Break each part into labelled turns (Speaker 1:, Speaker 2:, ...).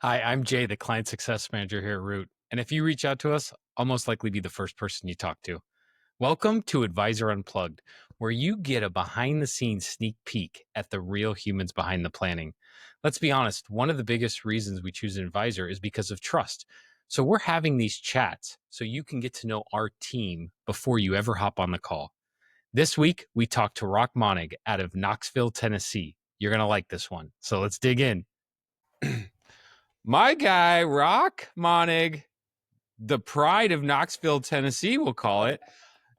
Speaker 1: Hi, I'm Jay, the client success manager here at Root. And if you reach out to us, I'll most likely be the first person you talk to. Welcome to Advisor Unplugged, where you get a behind the scenes sneak peek at the real humans behind the planning. Let's be honest, one of the biggest reasons we choose an advisor is because of trust. So we're having these chats so you can get to know our team before you ever hop on the call. This week, we talked to Roch Monnig out of Knoxville, Tennessee. You're going to like this one. So let's dig in. My guy, Roch Monnig, the pride of Knoxville, Tennessee, we'll call it.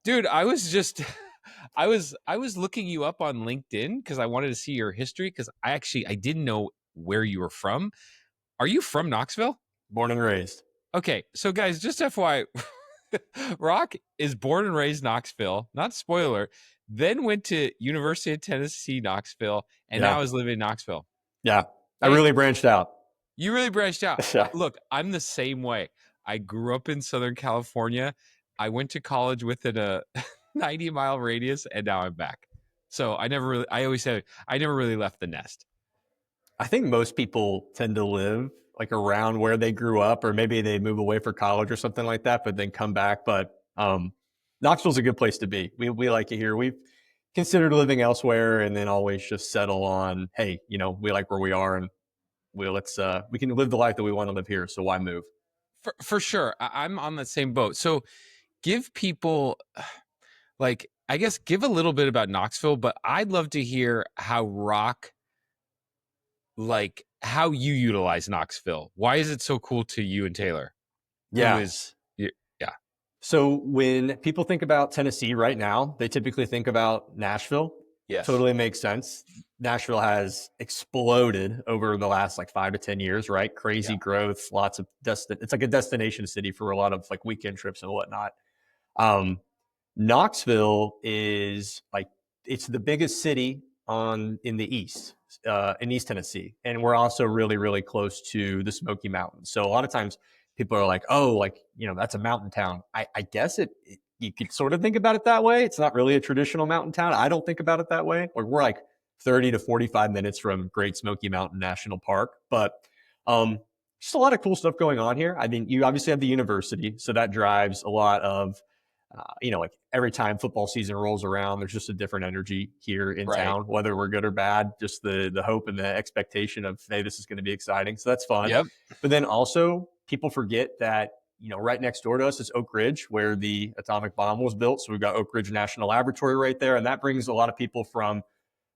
Speaker 1: Dude, I was just I was looking you up on LinkedIn because I wanted to see your history because I didn't know where you were from. Are you from Knoxville?
Speaker 2: Born and raised.
Speaker 1: Okay, so guys, just FYI, Roch is born and raised Knoxville, not spoiler, then went to University of Tennessee, Knoxville, and now is living in Knoxville.
Speaker 2: Yeah, I really branched out.
Speaker 1: You really branched out.
Speaker 2: Yeah.
Speaker 1: Look, I'm the same way. I grew up in Southern California. I went to college within a 90-mile radius, and now I'm back. So I always say I never really left the nest.
Speaker 2: I think most people tend to live like around where they grew up, or maybe they move away for college or something like that, but then come back. But Knoxville's a good place to be. We like it here. We've considered living elsewhere and then always just settle on, hey, we like where we are and we can live the life that we want to live here. So why move?
Speaker 1: For sure. I'm on the same boat. So give people give a little bit about Knoxville, but I'd love to hear how Roch, how you utilize Knoxville. Why is it so cool to you and Taylor?
Speaker 2: Yeah. So when people think about Tennessee right now, they typically think about Nashville.
Speaker 1: Yes.
Speaker 2: Totally makes sense. Nashville has exploded over the last 5 to 10 years, right? Crazy growth, lots of it's like a destination city for a lot of weekend trips and whatnot. Knoxville is it's the biggest city in the East, in East Tennessee. And we're also really, really close to the Smoky Mountains. So a lot of times people are like, oh, that's a mountain town. I guess you could sort of think about it that way. It's not really a traditional mountain town. I don't think about it that way. We're 30 to 45 minutes from Great Smoky Mountain National Park, but just a lot of cool stuff going on here. I mean, you obviously have the university, so that drives a lot of, every time football season rolls around, there's just a different energy here in town, whether we're good or bad, just the hope and the expectation of, hey, this is going to be exciting. So that's fun.
Speaker 1: Yep.
Speaker 2: But then also people forget that, right next door to us is Oak Ridge, where the atomic bomb was built. So we've got Oak Ridge National Laboratory right there. And that brings a lot of people from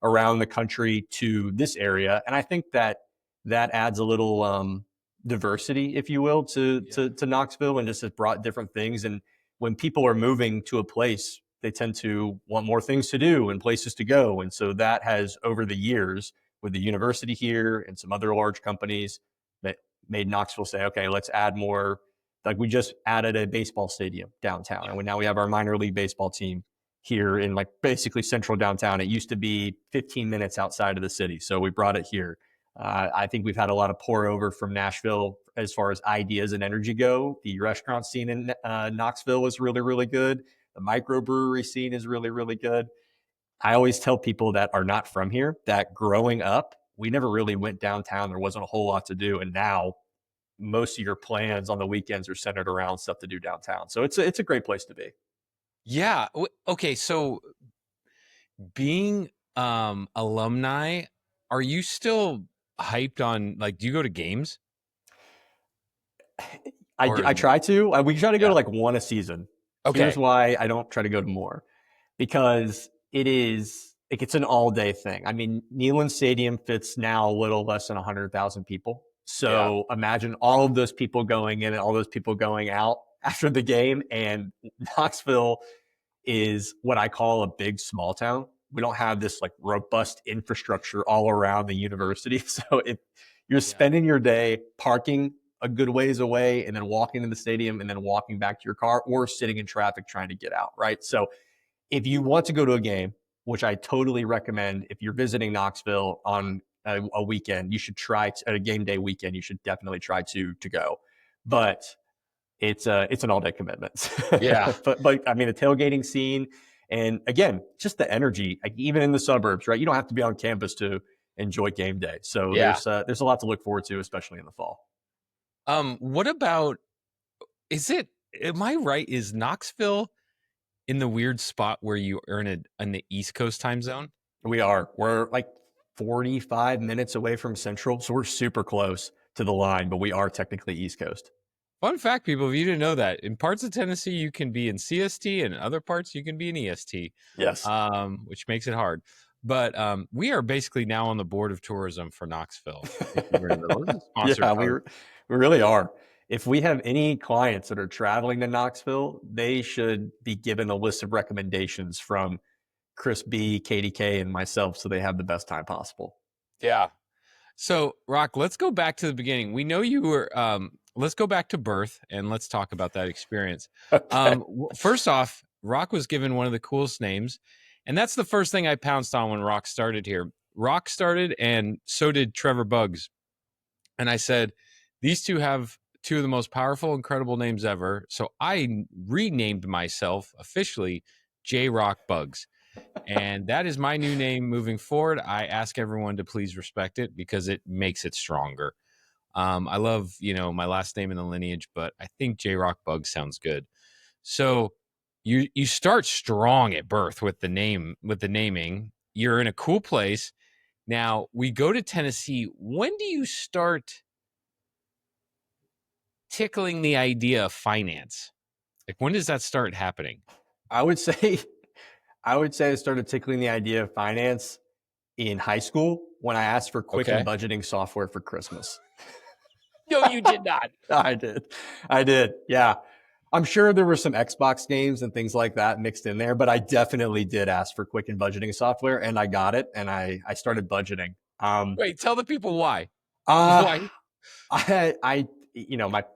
Speaker 2: around the country to this area. And I think that adds a little diversity, if you will, to Knoxville, and just has brought different things. And when people are moving to a place, they tend to want more things to do and places to go. And so that has, over the years, with the university here and some other large companies, that made Knoxville say, okay, let's add more. We just added a baseball stadium downtown. And now we have our minor league baseball team here in basically central downtown. It used to be 15 minutes outside of the city. So we brought it here. I think we've had a lot of pour over from Nashville as far as ideas and energy go. The restaurant scene in Knoxville is really, really good. The microbrewery scene is really, really good. I always tell people that are not from here that growing up, we never really went downtown. There wasn't a whole lot to do. And now most of your plans on the weekends are centered around stuff to do downtown. So it's a great place to be.
Speaker 1: Yeah. Okay. So being alumni, are you still hyped on, do you go to games?
Speaker 2: I try to. We try to go to one a season. Okay. Here's why I don't try to go to more. Because it's an all-day thing. I mean, Neyland Stadium fits now a little less than 100,000 people. So imagine all of those people going in and all those people going out after the game. And Knoxville is what I call a big small town. We don't have this robust infrastructure all around the university. So if you're spending your day parking a good ways away and then walking to the stadium and then walking back to your car, or sitting in traffic trying to get out, right? So if you want to go to a game, which I totally recommend, if you're visiting Knoxville on a weekend, you should try at a game day weekend. You should definitely try to go, but it's an all day commitment.
Speaker 1: Yeah.
Speaker 2: but I mean, the tailgating scene And again, just the energy, like even in the suburbs, right? You don't have to be on campus to enjoy game day. So
Speaker 1: Yeah.
Speaker 2: there's a lot to look forward to, especially in the fall.
Speaker 1: What about, is it, am I right? Is Knoxville in the weird spot where you earn it in the East Coast time zone?
Speaker 2: We're like 45 minutes away from Central, so we're super close to the line, but we are technically East Coast.
Speaker 1: Fun fact, people, if you didn't know that, in parts of Tennessee, you can be in CST, and in other parts, you can be in EST,
Speaker 2: Yes.
Speaker 1: which makes it hard. But we are basically now on the board of tourism for Knoxville. If you were in the middle, this is a sponsored
Speaker 2: Yeah,
Speaker 1: card.
Speaker 2: we really are. If we have any clients that are traveling to Knoxville, they should be given a list of recommendations from Chris B, KDK, and myself so they have the best time possible.
Speaker 1: Yeah. So, Roch, let's go back to the beginning. We know you were. Let's go back to birth and let's talk about that experience.
Speaker 2: Okay.
Speaker 1: First off, Roch was given one of the coolest names, and that's the first thing I pounced on when Roch started here. Roch started, and so did Trevor Bugs. And I said, these two have two of the most powerful, incredible names ever. So I renamed myself officially J Rock Bugs. And that is my new name moving forward. I ask everyone to please respect it because it makes it stronger. I love, my last name in the lineage, but I think J Rock Bugs sounds good. So you start strong at birth with the naming. You're in a cool place. Now we go to Tennessee. When do you start tickling the idea of finance? Like, when does that start happening?
Speaker 2: I would say I would say I started tickling the idea of finance in high school when I asked for Quicken
Speaker 1: Okay.
Speaker 2: budgeting software for Christmas.
Speaker 1: No, you did not.
Speaker 2: I did. I did. Yeah. I'm sure there were some Xbox games and things like that mixed in there, but I definitely did ask for Quicken budgeting software and I got it and I started budgeting. Um,
Speaker 1: Wait, tell the people why.
Speaker 2: uh,
Speaker 1: Why?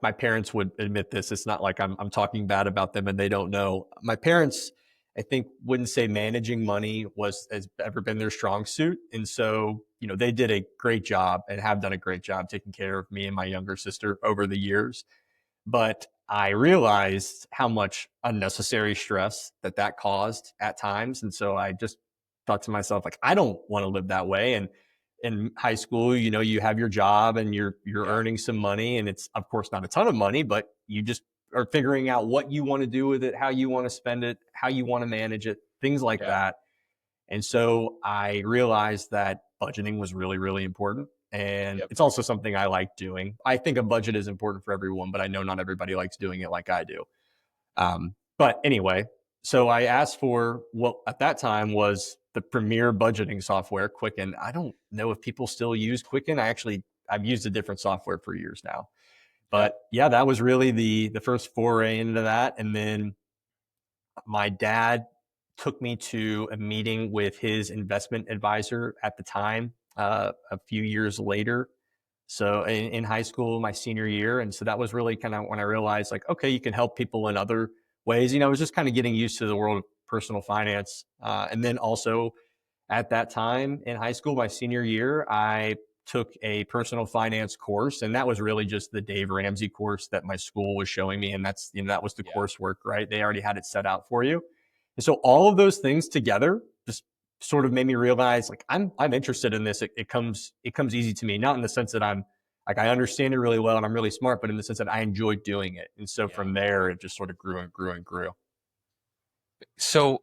Speaker 2: my parents would admit this. It's not like I'm talking bad about them and they don't know. My parents, I think, wouldn't say managing money has ever been their strong suit, and so they did a great job and have done a great job taking care of me and my younger sister over the years. But I realized how much unnecessary stress that caused at times. And so I just thought to myself, like, I don't want to live that way. And in high school, you have your job and you're
Speaker 1: Yeah.
Speaker 2: earning some money. And it's of course not a ton of money, but you just are figuring out what you want to do with it, how you want to spend it, how you want to manage it, things like
Speaker 1: Yeah.
Speaker 2: that. And so I realized that budgeting was really, really important. And
Speaker 1: Yep.
Speaker 2: it's also something I like doing. I think a budget is important for everyone, but I know not everybody likes doing it like I do. But anyway, so I asked for what at that time was the premier budgeting software, Quicken. I don't know if people still use Quicken. I've used a different software for years now.
Speaker 1: Yep.
Speaker 2: But yeah, that was really the first foray into that. And then my dad took me to a meeting with his investment advisor at the time, a few years later. So in high school, my senior year. And so that was really kind of when I realized, like, okay, you can help people in other ways. I was just kind of getting used to the world of personal finance. And then also at that time in high school, my senior year, I took a personal finance course. And that was really just the Dave Ramsey course that my school was showing me. And that was the
Speaker 1: Yeah.
Speaker 2: coursework, right? They already had it set out for you. And so all of those things together just sort of made me realize, like, I'm interested in this. It comes easy to me, not in the sense that I'm like, I understand it really well and I'm really smart, but in the sense that I enjoy doing it. And so
Speaker 1: Yeah.
Speaker 2: from there, it just sort of grew and grew and grew.
Speaker 1: So,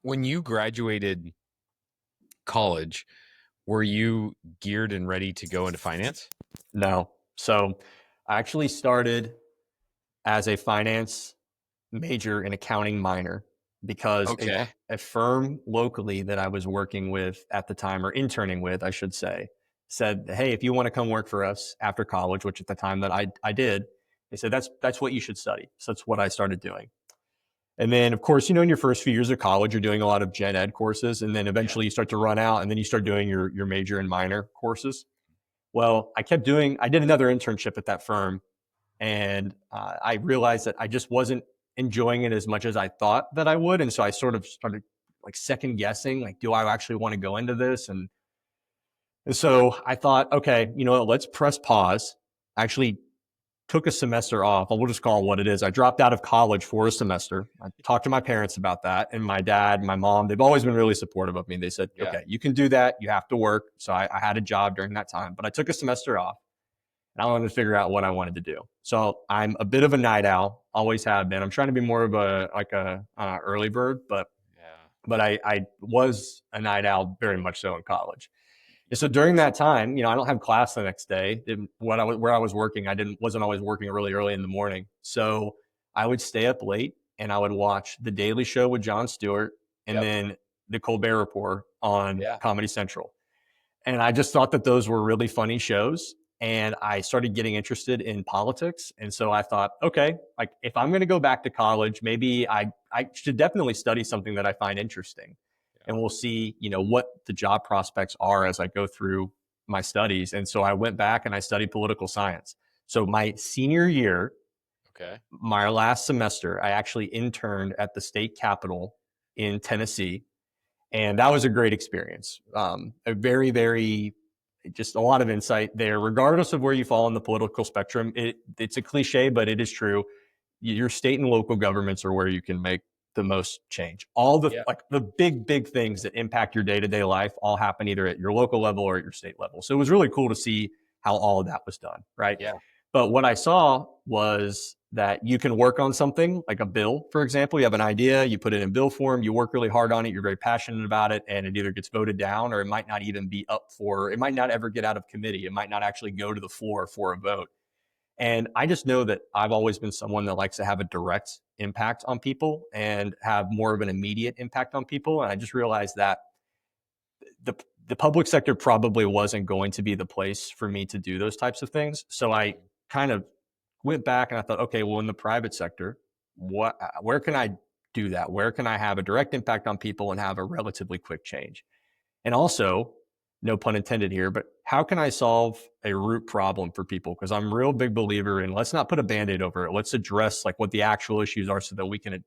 Speaker 1: when you graduated college, were you geared and ready to go into finance?
Speaker 2: No. So I actually started as a finance major and accounting minor because
Speaker 1: Okay.
Speaker 2: a firm locally that I was working with at the time, or interning with, I should say, said, "Hey, if you want to come work for us after college," which at the time that I did, they said that's what you should study. So that's what I started doing. And then, of course, in your first few years of college, you're doing a lot of gen ed courses, and then
Speaker 1: Yeah.
Speaker 2: eventually you start to run out, and then you start doing your major and minor courses. Well, I did another internship at that firm, and I realized that I just wasn't enjoying it as much as I thought that I would. And so I sort of started like second guessing, like, do I actually want to go into this? And so I thought, okay, let's press pause. Actually took a semester off. We'll just call it what it is. I dropped out of college for a semester. I talked to my parents about that, and my dad, my mom, they've always been really supportive of me. They said,
Speaker 1: Yeah.
Speaker 2: okay, you can do that. You have to work. So I had a job during that time, but I took a semester off and I wanted to figure out what I wanted to do. So I'm a bit of a night owl, always have been. I'm trying to be more of a early bird, but
Speaker 1: Yeah.
Speaker 2: I was a night owl very much so in college. And so during that time, I don't have class the next day. Where I was working, wasn't always working really early in the morning. So I would stay up late and I would watch The Daily Show with Jon Stewart and
Speaker 1: Yep.
Speaker 2: then The Colbert Report on
Speaker 1: Yeah.
Speaker 2: Comedy Central. And I just thought that those were really funny shows. And I started getting interested in politics. And so I thought, okay, like if I'm going to go back to college, maybe I should definitely study something that I find interesting.
Speaker 1: Yeah.
Speaker 2: And we'll see, what the job prospects are as I go through my studies. And so I went back and I studied political science. So my senior year,
Speaker 1: Okay.
Speaker 2: my last semester, I actually interned at the state capitol in Tennessee, and that was a great experience. A very, very, just a lot of insight there, regardless of where you fall on the political spectrum. It's a cliche, but it is true. Your state and local governments are where you can make the most change. All the
Speaker 1: Yeah.
Speaker 2: like the big things that impact your day-to-day life all happen either at your local level or at your state level. So it was really cool to see how all of that was done, right?
Speaker 1: Yeah.
Speaker 2: But what I saw was that you can work on something like a bill, for example. You have an idea, you put it in bill form, you work really hard on it, you're very passionate about it, and it either gets voted down or it might not even be up for, it might not ever get out of committee. It might not actually go to the floor for a vote. And I just know that I've always been someone that likes to have a direct impact on people and have more of an immediate impact on people. And I just realized that the the public sector probably wasn't going to be the place for me to do those types of things. So I kind of went back and I thought, okay, well, in the private sector, where can I do that? Where can I have a direct impact on people and have a relatively quick change? And also, no pun intended here, but how can I solve a root problem for people? Because I'm a real big believer in let's not put a band-aid over it. Let's address like what the actual issues are so that we can,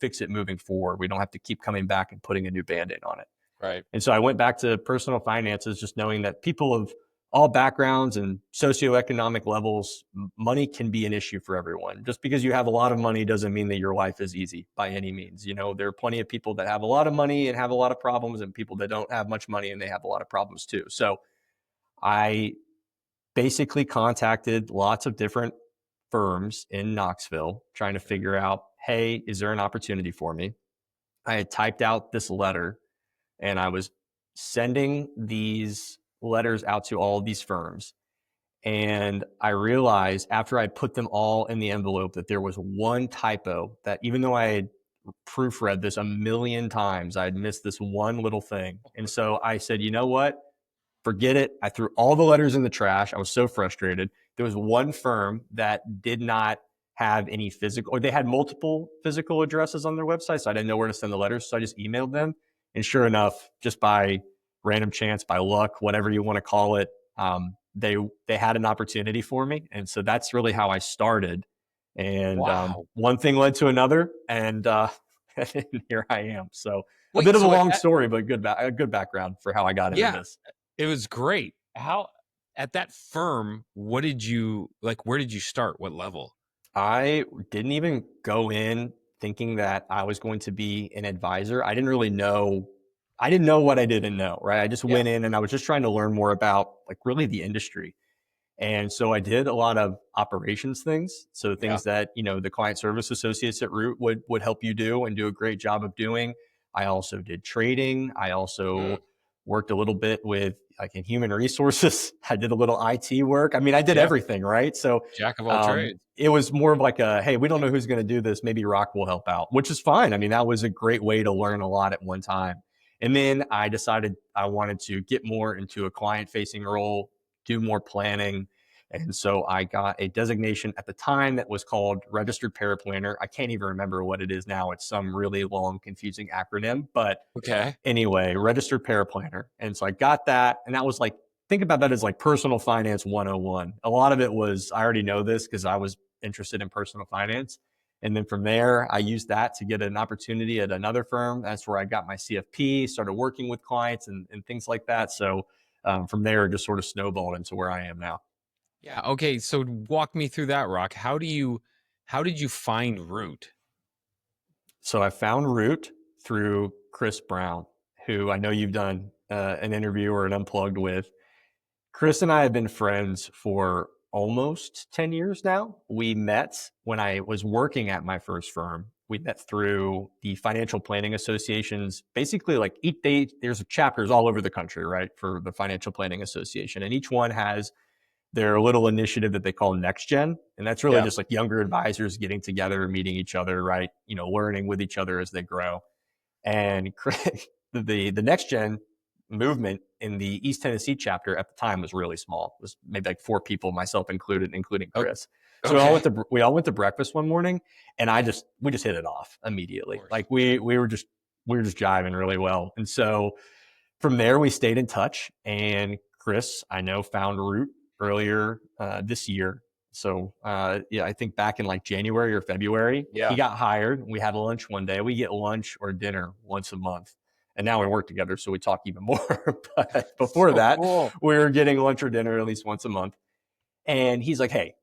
Speaker 2: fix it moving forward. We don't have to keep coming back and putting a new band-aid on it.
Speaker 1: Right.
Speaker 2: And so I went back to personal finances, just knowing that people of all backgrounds and socioeconomic levels, money can be an issue for everyone. Just because you have a lot of money doesn't mean that your life is easy by any means. There are plenty of people that have a lot of money and have a lot of problems, and people that don't have much money and they have a lot of problems too. So I basically contacted lots of different firms in Knoxville trying to figure out, hey, is there an opportunity for me? I had typed out this letter and I was sending these letters out to all of these firms. And I realized after I put them all in the envelope that there was one typo that, even though I had proofread this a million times, I had missed this one little thing. And so I said, you know what? Forget it. I threw all the letters in the trash. I was so frustrated. There was one firm that did not have any physical, or they had multiple physical addresses on their website. So I didn't know where to send the letters. So I just emailed them. And sure enough, just by random chance, by luck, whatever you want to call it, they had an opportunity for me. And so that's really how I started. And
Speaker 1: Wow.
Speaker 2: one thing led to another. And, and here I am. So a bit
Speaker 1: Wait.
Speaker 2: of a
Speaker 1: So
Speaker 2: long story, but a good background for how I got into
Speaker 1: yeah,
Speaker 2: this.
Speaker 1: it was great. How at that firm? What did you like? Where did you start? What level?
Speaker 2: I didn't even go in thinking that I was going to be an advisor. I didn't really know. I didn't know what I didn't know, right? I just
Speaker 1: Yeah.
Speaker 2: went in and I was just trying to learn more about like really the industry. And so I did a lot of operations things. So
Speaker 1: Yeah.
Speaker 2: things that, the client service associates at Root would help you do and do a great job of doing. I also did trading. I
Speaker 1: Mm.
Speaker 2: also worked a little bit with like in human resources. I did a little IT work. I mean, I did
Speaker 1: Yeah.
Speaker 2: everything, right? So
Speaker 1: Jack of all trades.
Speaker 2: it was more of like a, hey, we don't know who's going to do this. Maybe Rock will help out, which is fine. I mean, that was a great way to learn a lot at one time. And then I decided I wanted to get more into a client facing role, do more planning. And so I got a designation at the time that was called registered paraplanner. I can't even remember what it is now. It's some really long, confusing acronym. But
Speaker 1: Okay.
Speaker 2: anyway, registered paraplanner. And so I got that. And that was like, think about that as like personal finance 101. A lot of it was, I already know this because I was interested in personal finance. And then from there, I used that to get an opportunity at another firm. That's where I got my CFP, started working with clients and things like that. So from there, it just sort of snowballed into where I am now.
Speaker 1: Yeah. Okay. So walk me through that, Rock. How did you find Root?
Speaker 2: So I found Root through Chris Brown, who I know you've done an interview or an unplugged with. Chris and I have been friends for almost 10 years now. We met when I was working at my first firm. We met through the Financial Planning Associations. Basically, like each day, there's chapters all over the country, right, for the Financial Planning Association. And each one has their little initiative that they call Next Gen. And that's really
Speaker 1: Yeah.
Speaker 2: just like younger advisors getting together, meeting each other, right, learning with each other as they grow. And the Next Gen movement in the East Tennessee chapter at the time was really small. It was maybe like 4 people, myself included, including
Speaker 1: Oh,
Speaker 2: Chris. So
Speaker 1: okay.
Speaker 2: we all went to breakfast one morning, and we just hit it off
Speaker 1: Of
Speaker 2: immediately.
Speaker 1: course.
Speaker 2: Like we were just jiving really well. And so from there, we stayed in touch. And Chris, I know, found Root earlier this year. So yeah, I think back in like January or February, he
Speaker 1: Yeah.
Speaker 2: got hired. We had lunch one day. We get lunch or dinner once a month. And now we work together, so we talk even more. But before
Speaker 1: So
Speaker 2: that,
Speaker 1: cool.
Speaker 2: we were getting lunch or dinner at least once a month. And he's like, "Hey,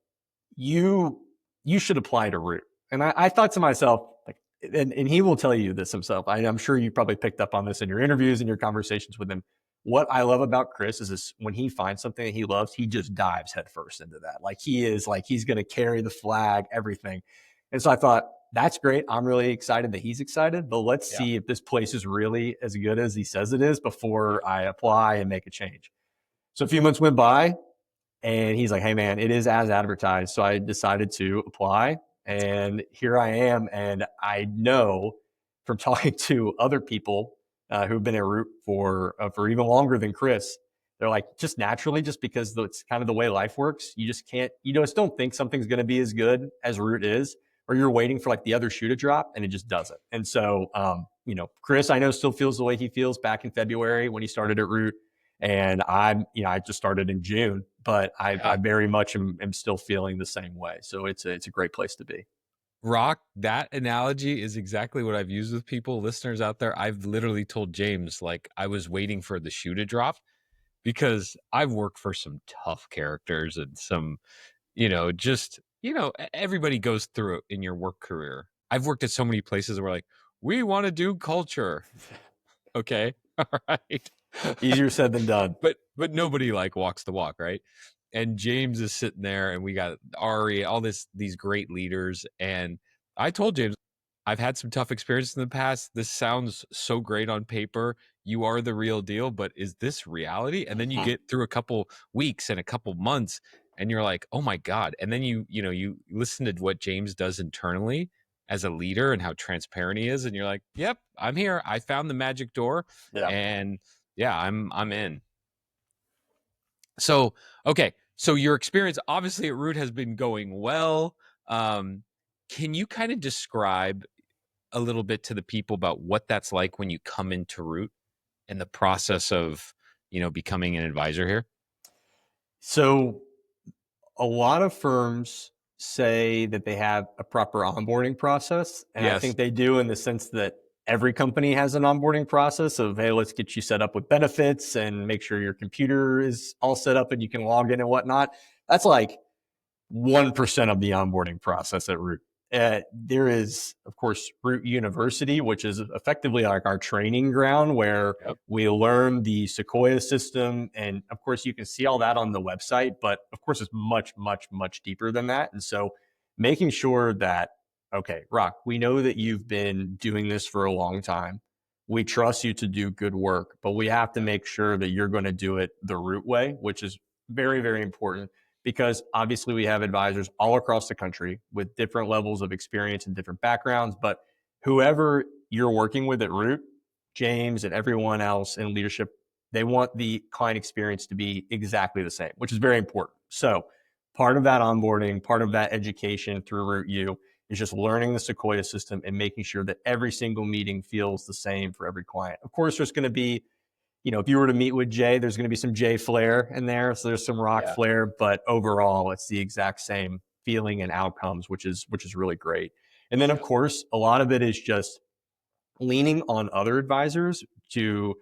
Speaker 2: you you should apply to Root." And I thought to myself, like, and he will tell you this himself. I'm sure you probably picked up on this in your interviews and your conversations with him. What I love about Chris is this: when he finds something that he loves, he just dives headfirst into that. Like he's going to carry the flag, everything. And so I thought, that's great. I'm really excited that he's excited, but let's
Speaker 1: Yeah.
Speaker 2: see if this place is really as good as he says it is before I apply and make a change. So a few months went by, and he's like, "Hey, man, it is as advertised." So I decided to apply. And here I am. And I know from talking to other people who've been at Root for even longer than Chris, they're like, just naturally, just because it's kind of the way life works, you just can't, just don't think something's going to be as good as Root is, or you're waiting for like the other shoe to drop, and it just doesn't. And so, Chris, I know, still feels the way he feels back in February when he started at Root. And I just started in June, but I
Speaker 1: Yeah.
Speaker 2: very much am still feeling the same way. So it's a great place to be.
Speaker 1: Rock, that analogy is exactly what I've used with people, listeners out there. I've literally told James, like, I was waiting for the shoe to drop because I've worked for some tough characters and some, everybody goes through it in your work career. I've worked at so many places where, like, we want to do culture. Okay. All right.
Speaker 2: Easier said than done.
Speaker 1: but nobody like walks the walk, right? And James is sitting there, and we got Ari, all these great leaders. And I told James, I've had some tough experiences in the past. This sounds so great on paper. You are the real deal, but is this reality? And then you get through a couple weeks and a couple months, and you're like, oh my God. And then you listen to what James does internally as a leader and how transparent he is, and you're like, yep, I'm here. I found the magic door,
Speaker 2: Yeah.
Speaker 1: and yeah, I'm in. So, okay. So your experience obviously at Root has been going well. Um, can you kind of describe a little bit to the people about what that's like when you come into Root and the process of, becoming an advisor here?
Speaker 2: So a lot of firms say that they have a proper onboarding process. And I
Speaker 1: Yes.
Speaker 2: think they do, in the sense that every company has an onboarding process of, hey, let's get you set up with benefits and make sure your computer is all set up and you can log in and whatnot. That's like 1% of the onboarding process at Root. There is, of course, Root University, which is effectively like our training ground where
Speaker 1: Yep.
Speaker 2: we learn the Sequoia system. And of course, you can see all that on the website, but of course, it's much, much, much deeper than that. And so making sure that, okay, Rock, we know that you've been doing this for a long time. We trust you to do good work, but we have to make sure that you're going to do it the Root way, which is very, very important, because obviously we have advisors all across the country with different levels of experience and different backgrounds. But whoever you're working with at Root, James and everyone else in leadership, they want the client experience to be exactly the same, which is very important. So part of that onboarding, part of that education through Root U is just learning the Sequoia system and making sure that every single meeting feels the same for every client. Of course, there's going to be, if you were to meet with Jay, there's going to be some Jay flair in there. So there's some Rock
Speaker 1: Yeah.
Speaker 2: flair, but overall, it's the exact same feeling and outcomes, which is really great. And then, of course, a lot of it is just leaning on other advisors to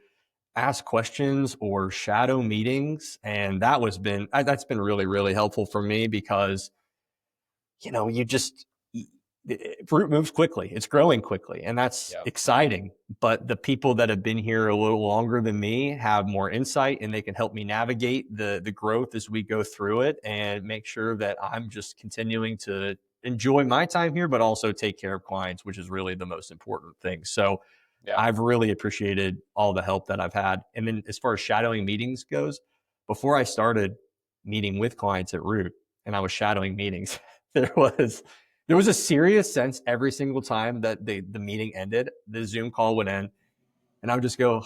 Speaker 2: ask questions or shadow meetings. And that's been really, really helpful for me because, you just, fruit moves quickly. It's growing quickly, and that's
Speaker 1: Yeah.
Speaker 2: exciting. But the people that have been here a little longer than me have more insight, and they can help me navigate the growth as we go through it and make sure that I'm just continuing to enjoy my time here, but also take care of clients, which is really the most important thing. So
Speaker 1: Yeah.
Speaker 2: I've really appreciated all the help that I've had. And then as far as shadowing meetings goes, before I started meeting with clients at Root and I was shadowing meetings, there was there was a serious sense every single time that the meeting ended, the Zoom call would end, and I would just go,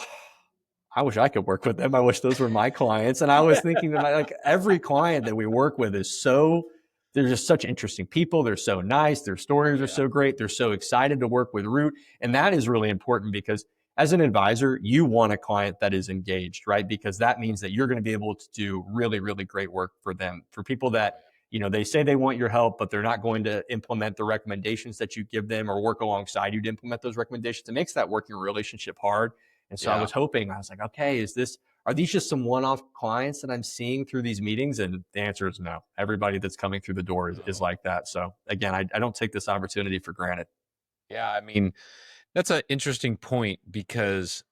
Speaker 2: I wish I could work with them. I wish those were my clients. And I was thinking that like every client that we work with they're just such interesting people. They're so nice. Their stories are
Speaker 1: Yeah.
Speaker 2: so great. They're so excited to work with Root. And that is really important because as an advisor, you want a client that is engaged, right? Because that means that you're going to be able to do really, really great work for them. For people that, they say they want your help, but they're not going to implement the recommendations that you give them or work alongside you to implement those recommendations. It makes that working relationship hard. And so
Speaker 1: Yeah.
Speaker 2: I was like, okay, are these just some one-off clients that I'm seeing through these meetings? And the answer is no. Everybody that's coming through the door is
Speaker 1: Oh.
Speaker 2: like that. So again, I don't take this opportunity for granted.
Speaker 1: Yeah. I mean, that's an interesting point because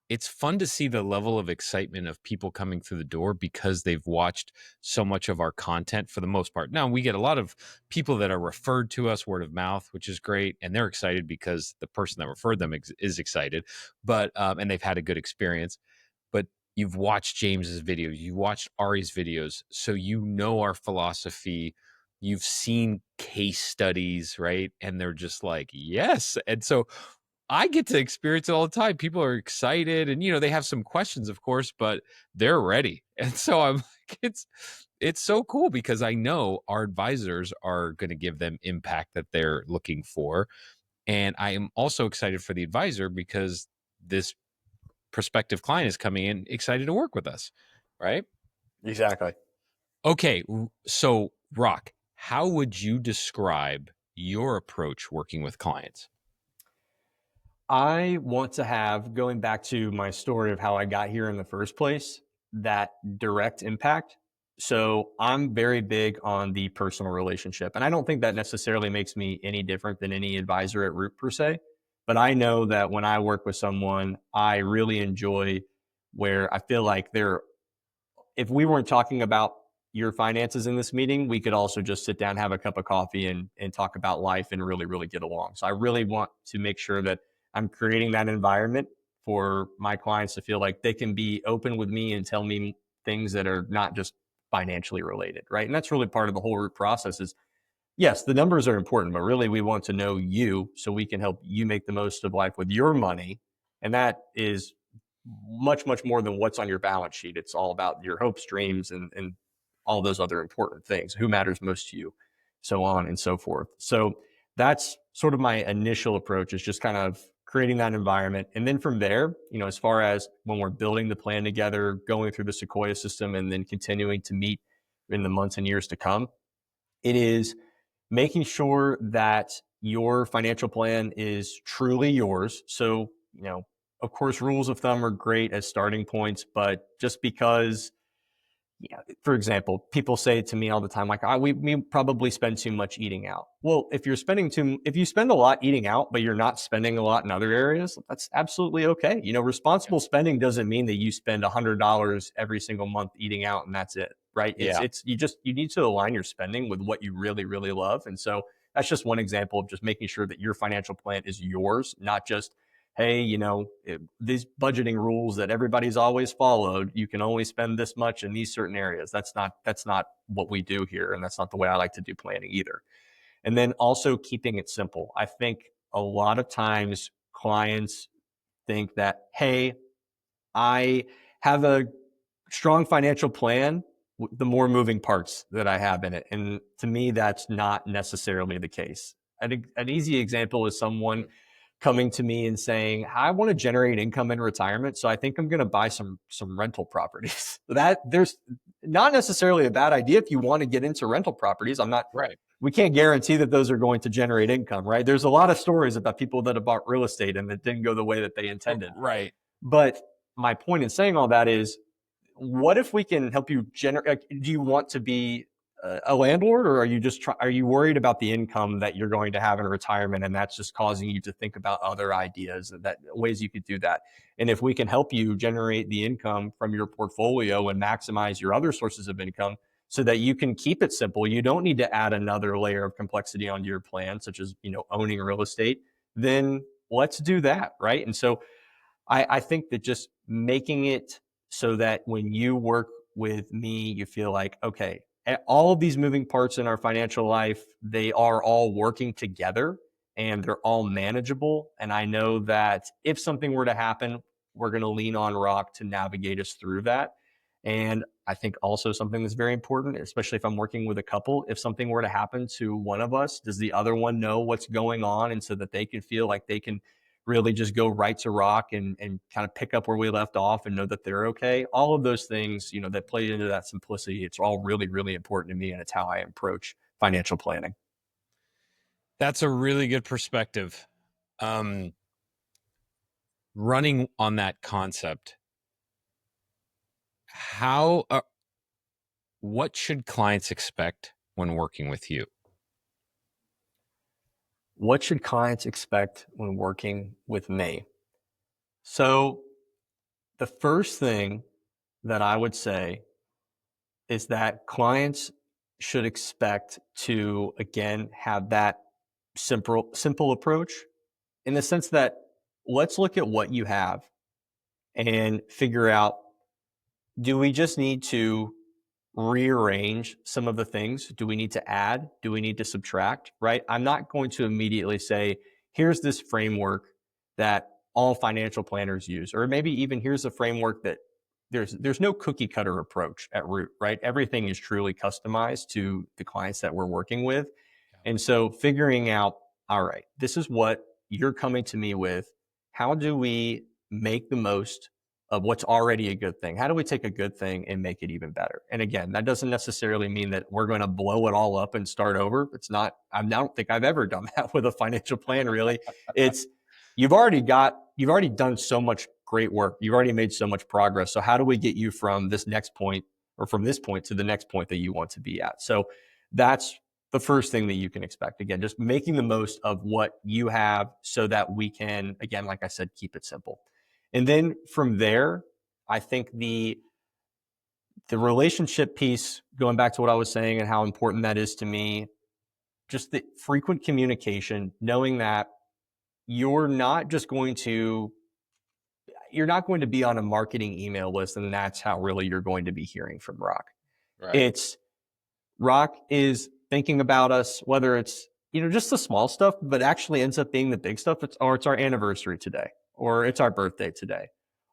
Speaker 1: it's fun to see the level of excitement of people coming through the door because they've watched so much of our content for the most part. Now, we get a lot of people that are referred to us word of mouth, which is great, and they're excited because the person that referred them is excited, but and they've had a good experience. But you've watched James's videos, you watched Ari's videos, so you know our philosophy. You've seen case studies, right? And they're just like, yes. And so I get to experience it all the time. People are excited and they have some questions, of course, but they're ready. And so I'm like, it's so cool because I know our advisors are going to give them impact that they're looking for. And I am also excited for the advisor because this prospective client is coming in excited to work with us. Right.
Speaker 2: Exactly.
Speaker 1: Okay. So, Roch, how would you describe your approach working with clients?
Speaker 2: I want to have, going back to my story of how I got here in the first place, that direct impact. So I'm very big on the personal relationship. And I don't think that necessarily makes me any different than any advisor at Root per se. But I know that when I work with someone, I really enjoy where I feel like if we weren't talking about your finances in this meeting, we could also just sit down, have a cup of coffee, and talk about life and really, really get along. So I really want to make sure that I'm creating that environment for my clients to feel like they can be open with me and tell me things that are not just financially related, right? And that's really part of the whole root process is yes, the numbers are important, but really we want to know you so we can help you make the most of life with your money. And that is much, much more than what's on your balance sheet. It's all about your hopes, dreams, and all those other important things. Who matters most to you, so on and so forth. So that's sort of my initial approach is just kind of creating that environment. And then from there, as far as when we're building the plan together, going through the Sequoia system, and then continuing to meet in the months and years to come, it is making sure that your financial plan is truly yours. So, of course, rules of thumb are great as starting points, but just because, for example, people say to me all the time, like, we probably spend too much eating out. Well, if you spend a lot eating out, but you're not spending a lot in other areas, that's absolutely okay. Responsible spending doesn't mean that you spend $100 every single month eating out and that's it, right?
Speaker 1: Yeah.
Speaker 2: You need to align your spending with what you really, really love. And so that's just one example of just making sure that your financial plan is yours, not just, hey, these budgeting rules that everybody's always followed, you can only spend this much in these certain areas. That's not what we do here. And that's not the way I like to do planning either. And then also keeping it simple. I think a lot of times clients think that, hey, I have a strong financial plan, the more moving parts that I have in it. And to me, that's not necessarily the case. An easy example is someone coming to me and saying, I want to generate income in retirement. So I think I'm going to buy some rental properties. That there's not necessarily a bad idea if you want to get into rental properties.
Speaker 1: Right.
Speaker 2: We can't guarantee that those are going to generate income, right? There's a lot of stories about people that have bought real estate and it didn't go the way that they intended.
Speaker 1: Right.
Speaker 2: But my point in saying all that is, what if we can help you generate? Do you want to be a landlord, or are you are you worried about the income that you're going to have in retirement, and that's just causing you to think about other ideas and that ways you could do that? And if we can help you generate the income from your portfolio and maximize your other sources of income so that you can keep it simple, you don't need to add another layer of complexity onto your plan, such as, owning real estate, then let's do that, right? And so I think that just making it so that when you work with me, you feel like, okay, all of these moving parts in our financial life, they are all working together and they're all manageable. And I know that if something were to happen, we're going to lean on Rock to navigate us through that. And I think also something that's very important, especially if I'm working with a couple, if something were to happen to one of us, does the other one know what's going on? And so that they can feel like they can really just go right to Rock and kind of pick up where we left off and know that they're okay. All of those things, that play into that simplicity, it's all really, really important to me. And it's how I approach financial planning.
Speaker 1: That's a really good perspective. Running on that concept, what should clients expect when working with you?
Speaker 2: What should clients expect when working with me? So the first thing that I would say is that clients should expect to, again, have that simple approach, in the sense that, let's look at what you have and figure out, do we just need to rearrange some of the things? Do we need to add? Do we need to subtract? Right? I'm not going to immediately say, here's this framework that all financial planners use, or maybe even here's a framework that there's no cookie cutter approach at Root, right? Everything is truly customized to the clients that we're working with. And so figuring out, all right, this is what you're coming to me with. How do we make the most of what's already a good thing? How do we take a good thing and make it even better? And again, that doesn't necessarily mean that we're going to blow it all up and start over. It's not, I don't think I've ever done that with a financial plan, really. It's, you've already done so much great work. You've already made so much progress. So how do we get you from this next point, or from this point to the next point that you want to be at? So that's the first thing that you can expect. Again, just making the most of what you have so that we can, again, like I said, keep it simple. And then from there, I think the relationship piece, going back to what I was saying and how important that is to me, just the frequent communication, knowing that you're not going to be on a marketing email list and that's how really you're going to be hearing from Rock.
Speaker 1: Right.
Speaker 2: It's, Rock is thinking about us, whether it's, just the small stuff, but actually ends up being the big stuff. It's our anniversary today, or it's our birthday today,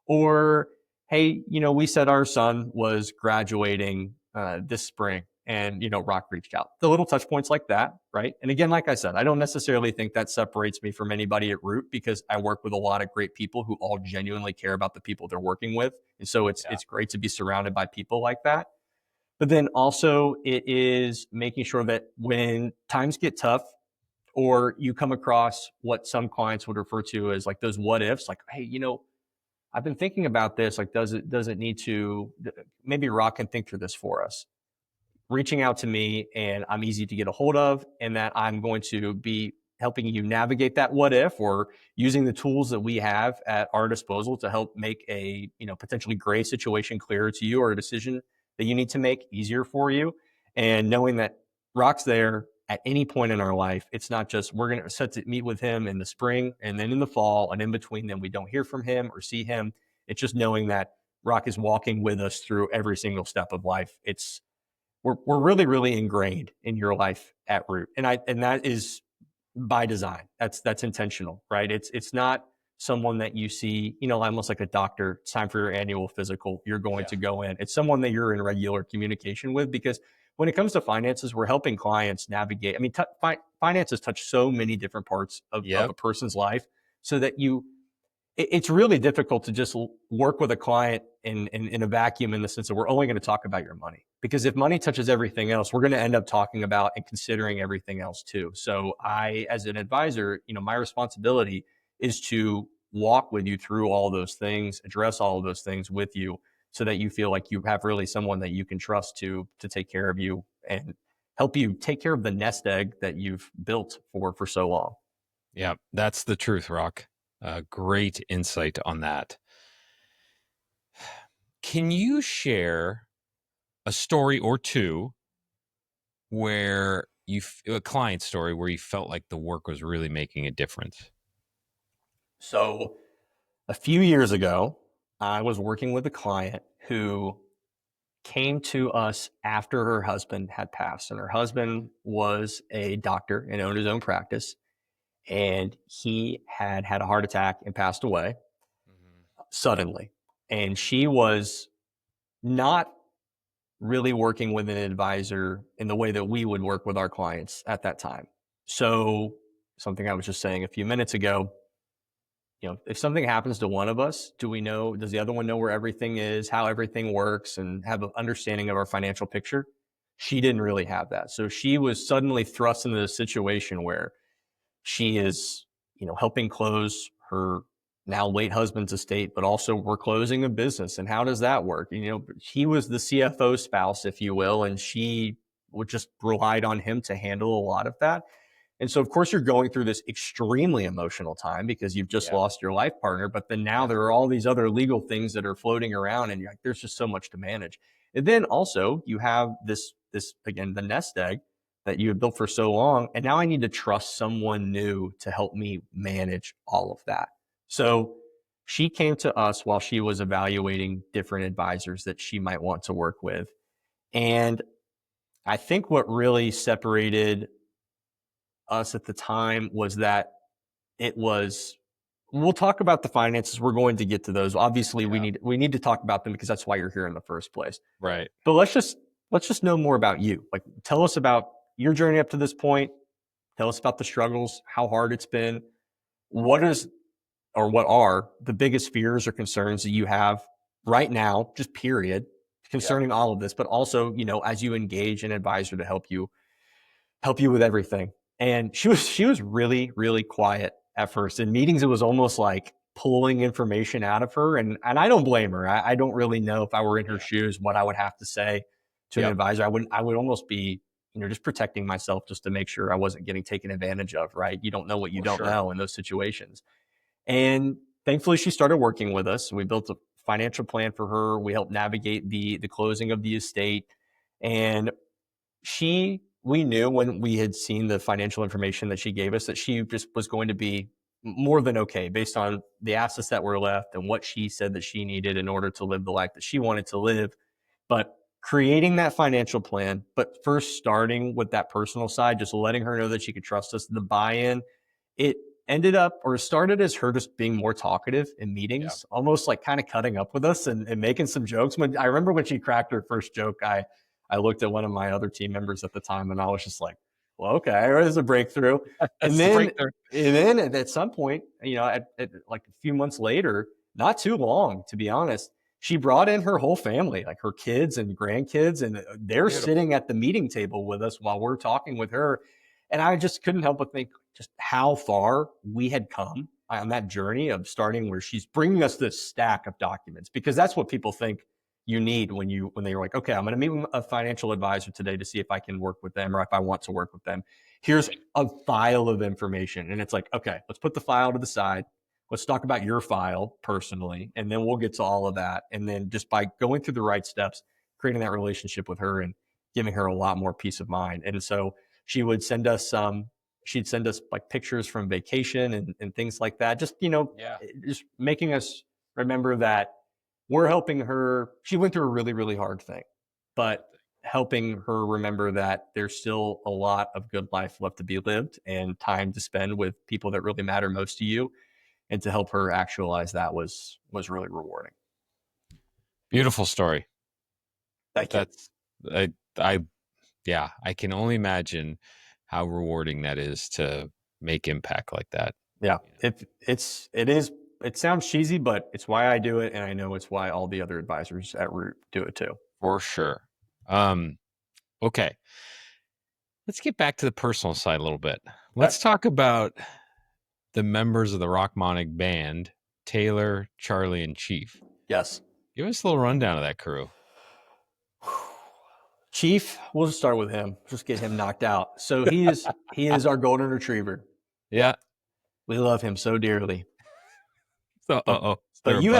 Speaker 2: or, hey, we said our son was graduating this spring, and, Rock reached out. The little touch points like that, right? And again, like I said, I don't necessarily think that separates me from anybody at Root, because I work with a lot of great people who all genuinely care about the people they're working with. And so it's great to be surrounded by people like that. But then also it is making sure that when times get tough, or you come across what some clients would refer to as like those what ifs, like, hey, I've been thinking about this, like, does it need to, maybe Rock can think through this for us. Reaching out to me, and I'm easy to get a hold of, and that I'm going to be helping you navigate that what if, or using the tools that we have at our disposal to help make a, potentially gray situation clearer to you, or a decision that you need to make easier for you. And knowing that Rock's there at any point in our life. It's not just, we're going to set to meet with him in the spring and then in the fall, and in between then we don't hear from him or see him. It's just knowing that Rock is walking with us through every single step of life. We're really, really ingrained in your life at Root. And that is by design. That's intentional, right? It's not someone that you see, almost like a doctor. It's time for your annual physical. You're going to go in. It's someone that you're in regular communication with, because when it comes to finances, we're helping clients navigate. I mean, finances touch so many different parts of a person's life, so that it's really difficult to just work with a client in a vacuum, in the sense that we're only going to talk about your money. Because if money touches everything else, we're going to end up talking about and considering everything else too. So I, as an advisor, my responsibility is to walk with you through all those things, address all of those things with you, so that you feel like you have really someone that you can trust to take care of you and help you take care of the nest egg that you've built for so long.
Speaker 1: Yeah, that's the truth, Rock. Great insight on that. Can you share a story or two where a client story where you felt like the work was really making a difference?
Speaker 2: So a few years ago, I was working with a client who came to us after her husband had passed. And her husband was a doctor and owned his own practice. And he had had a heart attack and passed away suddenly. And she was not really working with an advisor in the way that we would work with our clients at that time. So, something I was just saying a few minutes ago, if something happens to one of us, does the other one know where everything is, how everything works, and have an understanding of our financial picture? She didn't really have that. So she was suddenly thrust into a situation where she is, helping close her now late husband's estate, but also we're closing a business. And how does that work? He was the CFO spouse, if you will, and she would just relied on him to handle a lot of that. And so, of course, you're going through this extremely emotional time because you've just
Speaker 1: Yeah.
Speaker 2: lost your life partner. But then now
Speaker 1: Yeah.
Speaker 2: there are all these other legal things that are floating around, and you're like, there's just so much to manage. And then also you have this again, the nest egg that you had built for so long. And now I need to trust someone new to help me manage all of that. So she came to us while she was evaluating different advisors that she might want to work with. And I think what really separated us at the time was that it was we'll talk about the finances. We're going to get to those. Obviously,
Speaker 1: Yeah.
Speaker 2: we need to talk about them because that's why you're here in the first place.
Speaker 1: Right.
Speaker 2: But let's just know more about you. Like, tell us about your journey up to this point. Tell us about the struggles, how hard it's been. What is or what are the biggest fears or concerns that you have right now, just period,
Speaker 1: Yeah.
Speaker 2: concerning all of this, but also, as you engage an advisor to help you with everything. And she was really, really quiet at first. In meetings, it was almost like pulling information out of her. And I don't blame her. I don't really know if I were in her
Speaker 1: Yeah.
Speaker 2: shoes, what I would have to say to an
Speaker 1: Yep.
Speaker 2: advisor. I would almost be, just protecting myself just to make sure I wasn't getting taken advantage of, right? You don't know what you
Speaker 1: For
Speaker 2: don't
Speaker 1: sure.
Speaker 2: know in those situations. And thankfully she started working with us. We built a financial plan for her. We helped navigate the closing of the estate. And we knew when we had seen the financial information that she gave us that she just was going to be more than okay based on the assets that were left and what she said that she needed in order to live the life that she wanted to live. But creating that financial plan, but first starting with that personal side, just letting her know that she could trust us, the buy-in, it ended up or started as her just being more talkative in
Speaker 1: Yeah.
Speaker 2: meetings, almost like kind of cutting up with us and making some jokes. When I remember when she cracked her first joke, I looked at one of my other team members at the time and I was just like, well, okay, there's a breakthrough. And
Speaker 1: That's the
Speaker 2: then,
Speaker 1: breakthrough.
Speaker 2: and then at some point, at like a few months later, not too long, to be honest, she brought in her whole family, like her kids and grandkids, and they're
Speaker 1: Beautiful.
Speaker 2: sitting at the meeting table with us while we're talking with her. And I just couldn't help but think just how far we had come on that journey of starting where she's bringing us this stack of documents, because that's what people think you need when they're like, okay, I'm going to meet with a financial advisor today to see if I can work with them or if I want to work with them. Here's
Speaker 1: Right.
Speaker 2: a file of information. And it's like, okay, let's put the file to the side. Let's talk about your file personally, and then we'll get to all of that. And then just by going through the right steps, creating that relationship with her and giving her a lot more peace of mind. And so she would send us she'd send us like pictures from vacation and things like that. Just,
Speaker 1: Yeah.
Speaker 2: just making us remember that we're helping her. She went through a really, really hard thing, but helping her remember that there's still a lot of good life left to be lived and time to spend with people that really matter most to you. And to help her actualize that was really rewarding.
Speaker 1: Beautiful story.
Speaker 2: Thank you.
Speaker 1: That's I yeah, I can only imagine how rewarding that is to make impact like that.
Speaker 2: Yeah, it sounds cheesy, but it's why I do it, and I know it's why all the other advisors at Root do it too.
Speaker 1: For sure. Um, okay. Let's get back to the personal side a little bit.
Speaker 2: Okay.
Speaker 1: Let's talk about the members of the Roch Monnig band Taylor, Charlie, and Chief.
Speaker 2: Yes.
Speaker 1: Give us a little rundown of that crew.
Speaker 2: Chief, we'll just start with him. Just get him knocked out. So he is our golden retriever.
Speaker 1: Yeah.
Speaker 2: We love him so dearly.
Speaker 1: So,
Speaker 2: But
Speaker 1: is there a
Speaker 2: you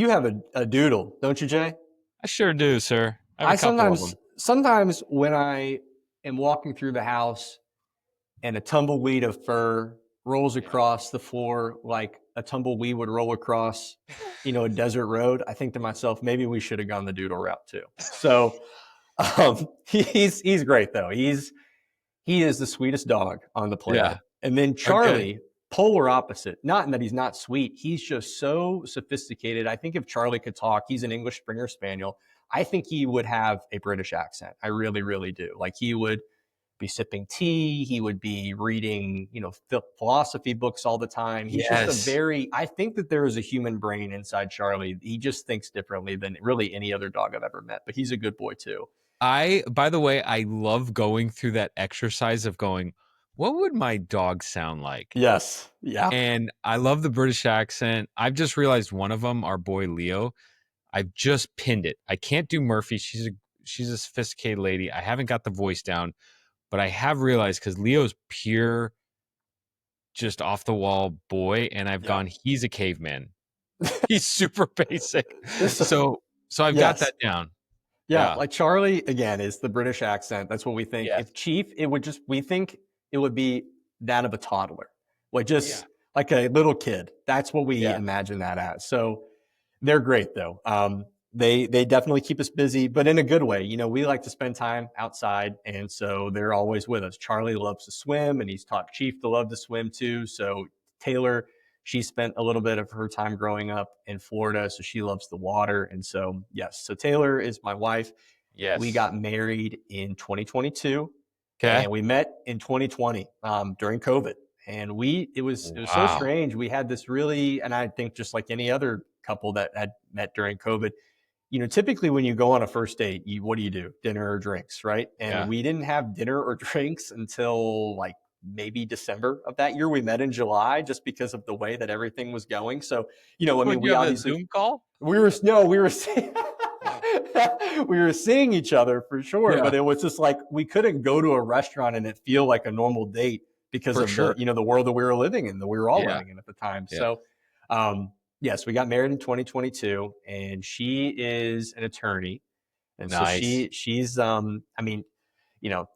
Speaker 1: butt?
Speaker 2: have a doodle, don't you, Jay?
Speaker 1: I sure do, sir. I have a
Speaker 2: I
Speaker 1: couple of them.
Speaker 2: sometimes when I am walking through the house and a tumbleweed of fur rolls
Speaker 1: Yeah.
Speaker 2: across the floor like a tumbleweed would roll across, a desert road, I think to myself, maybe we should have gone the doodle route too. So he's great though. He is the sweetest dog on the
Speaker 1: Yeah.
Speaker 2: planet. And then
Speaker 1: Okay.
Speaker 2: Charlie, polar opposite. Not in that he's not sweet. He's just so sophisticated. I think if Charlie could talk, he's an English Springer Spaniel. I think he would have a British accent. I really, really do. Like he would be sipping tea. He would be reading, philosophy books all the time. He's just
Speaker 1: Yes.
Speaker 2: I think that there is a human brain inside Charlie. He just thinks differently than really any other dog I've ever met, but he's a good boy too.
Speaker 1: By the way, I love going through that exercise of going, what would my dog sound like?
Speaker 2: Yes. Yeah.
Speaker 1: And I love the British accent. I've just realized one of them, our boy Leo, I've just pinned it. I can't do Murphy. She's a sophisticated lady. I haven't got the voice down, but I have realized because Leo's pure, just off the wall boy, and I've
Speaker 2: Yeah.
Speaker 1: gone, he's a caveman. He's super basic.
Speaker 2: This,
Speaker 1: So I've got
Speaker 2: yes.
Speaker 1: that down.
Speaker 2: Yeah,
Speaker 1: Yeah.
Speaker 2: like Charlie again is the British accent. That's what we think.
Speaker 1: Yes.
Speaker 2: If Chief, we think it would be that of a toddler, like just like a little kid. That's what we
Speaker 1: Yeah.
Speaker 2: imagine that as. So they're great though. They definitely keep us busy, but in a good way. We like to spend time outside, and so they're always with us. Charlie loves to swim, and he's taught Chief to love to swim too. So Taylor, she spent a little bit of her time growing up in Florida, so she loves the water. And so yes, so Taylor is my wife.
Speaker 1: Yes.
Speaker 2: We got married in 2022,
Speaker 1: Okay.
Speaker 2: and we met in 2020 during COVID. And it was so
Speaker 1: Wow.
Speaker 2: strange. We had this really, and I think just like any other couple that had met during COVID, typically when you go on a first date, what do? Dinner or drinks, right? And
Speaker 1: Yeah.
Speaker 2: we didn't have dinner or drinks until like maybe December of that year. We met in July just because of the way that everything was going. So,
Speaker 1: Would
Speaker 2: we
Speaker 1: you have a
Speaker 2: obviously
Speaker 1: Zoom call?
Speaker 2: we were seeing, we were seeing each other for sure,
Speaker 1: Yeah.
Speaker 2: but it was just like we couldn't go to a restaurant and it feel like a normal date because
Speaker 1: For
Speaker 2: of
Speaker 1: sure.
Speaker 2: the world that we were living in, that we were all
Speaker 1: Yeah.
Speaker 2: living in at the time.
Speaker 1: Yeah.
Speaker 2: So, yes, we got married in 2022, and she is an attorney, and so
Speaker 1: Nice.
Speaker 2: she's I mean,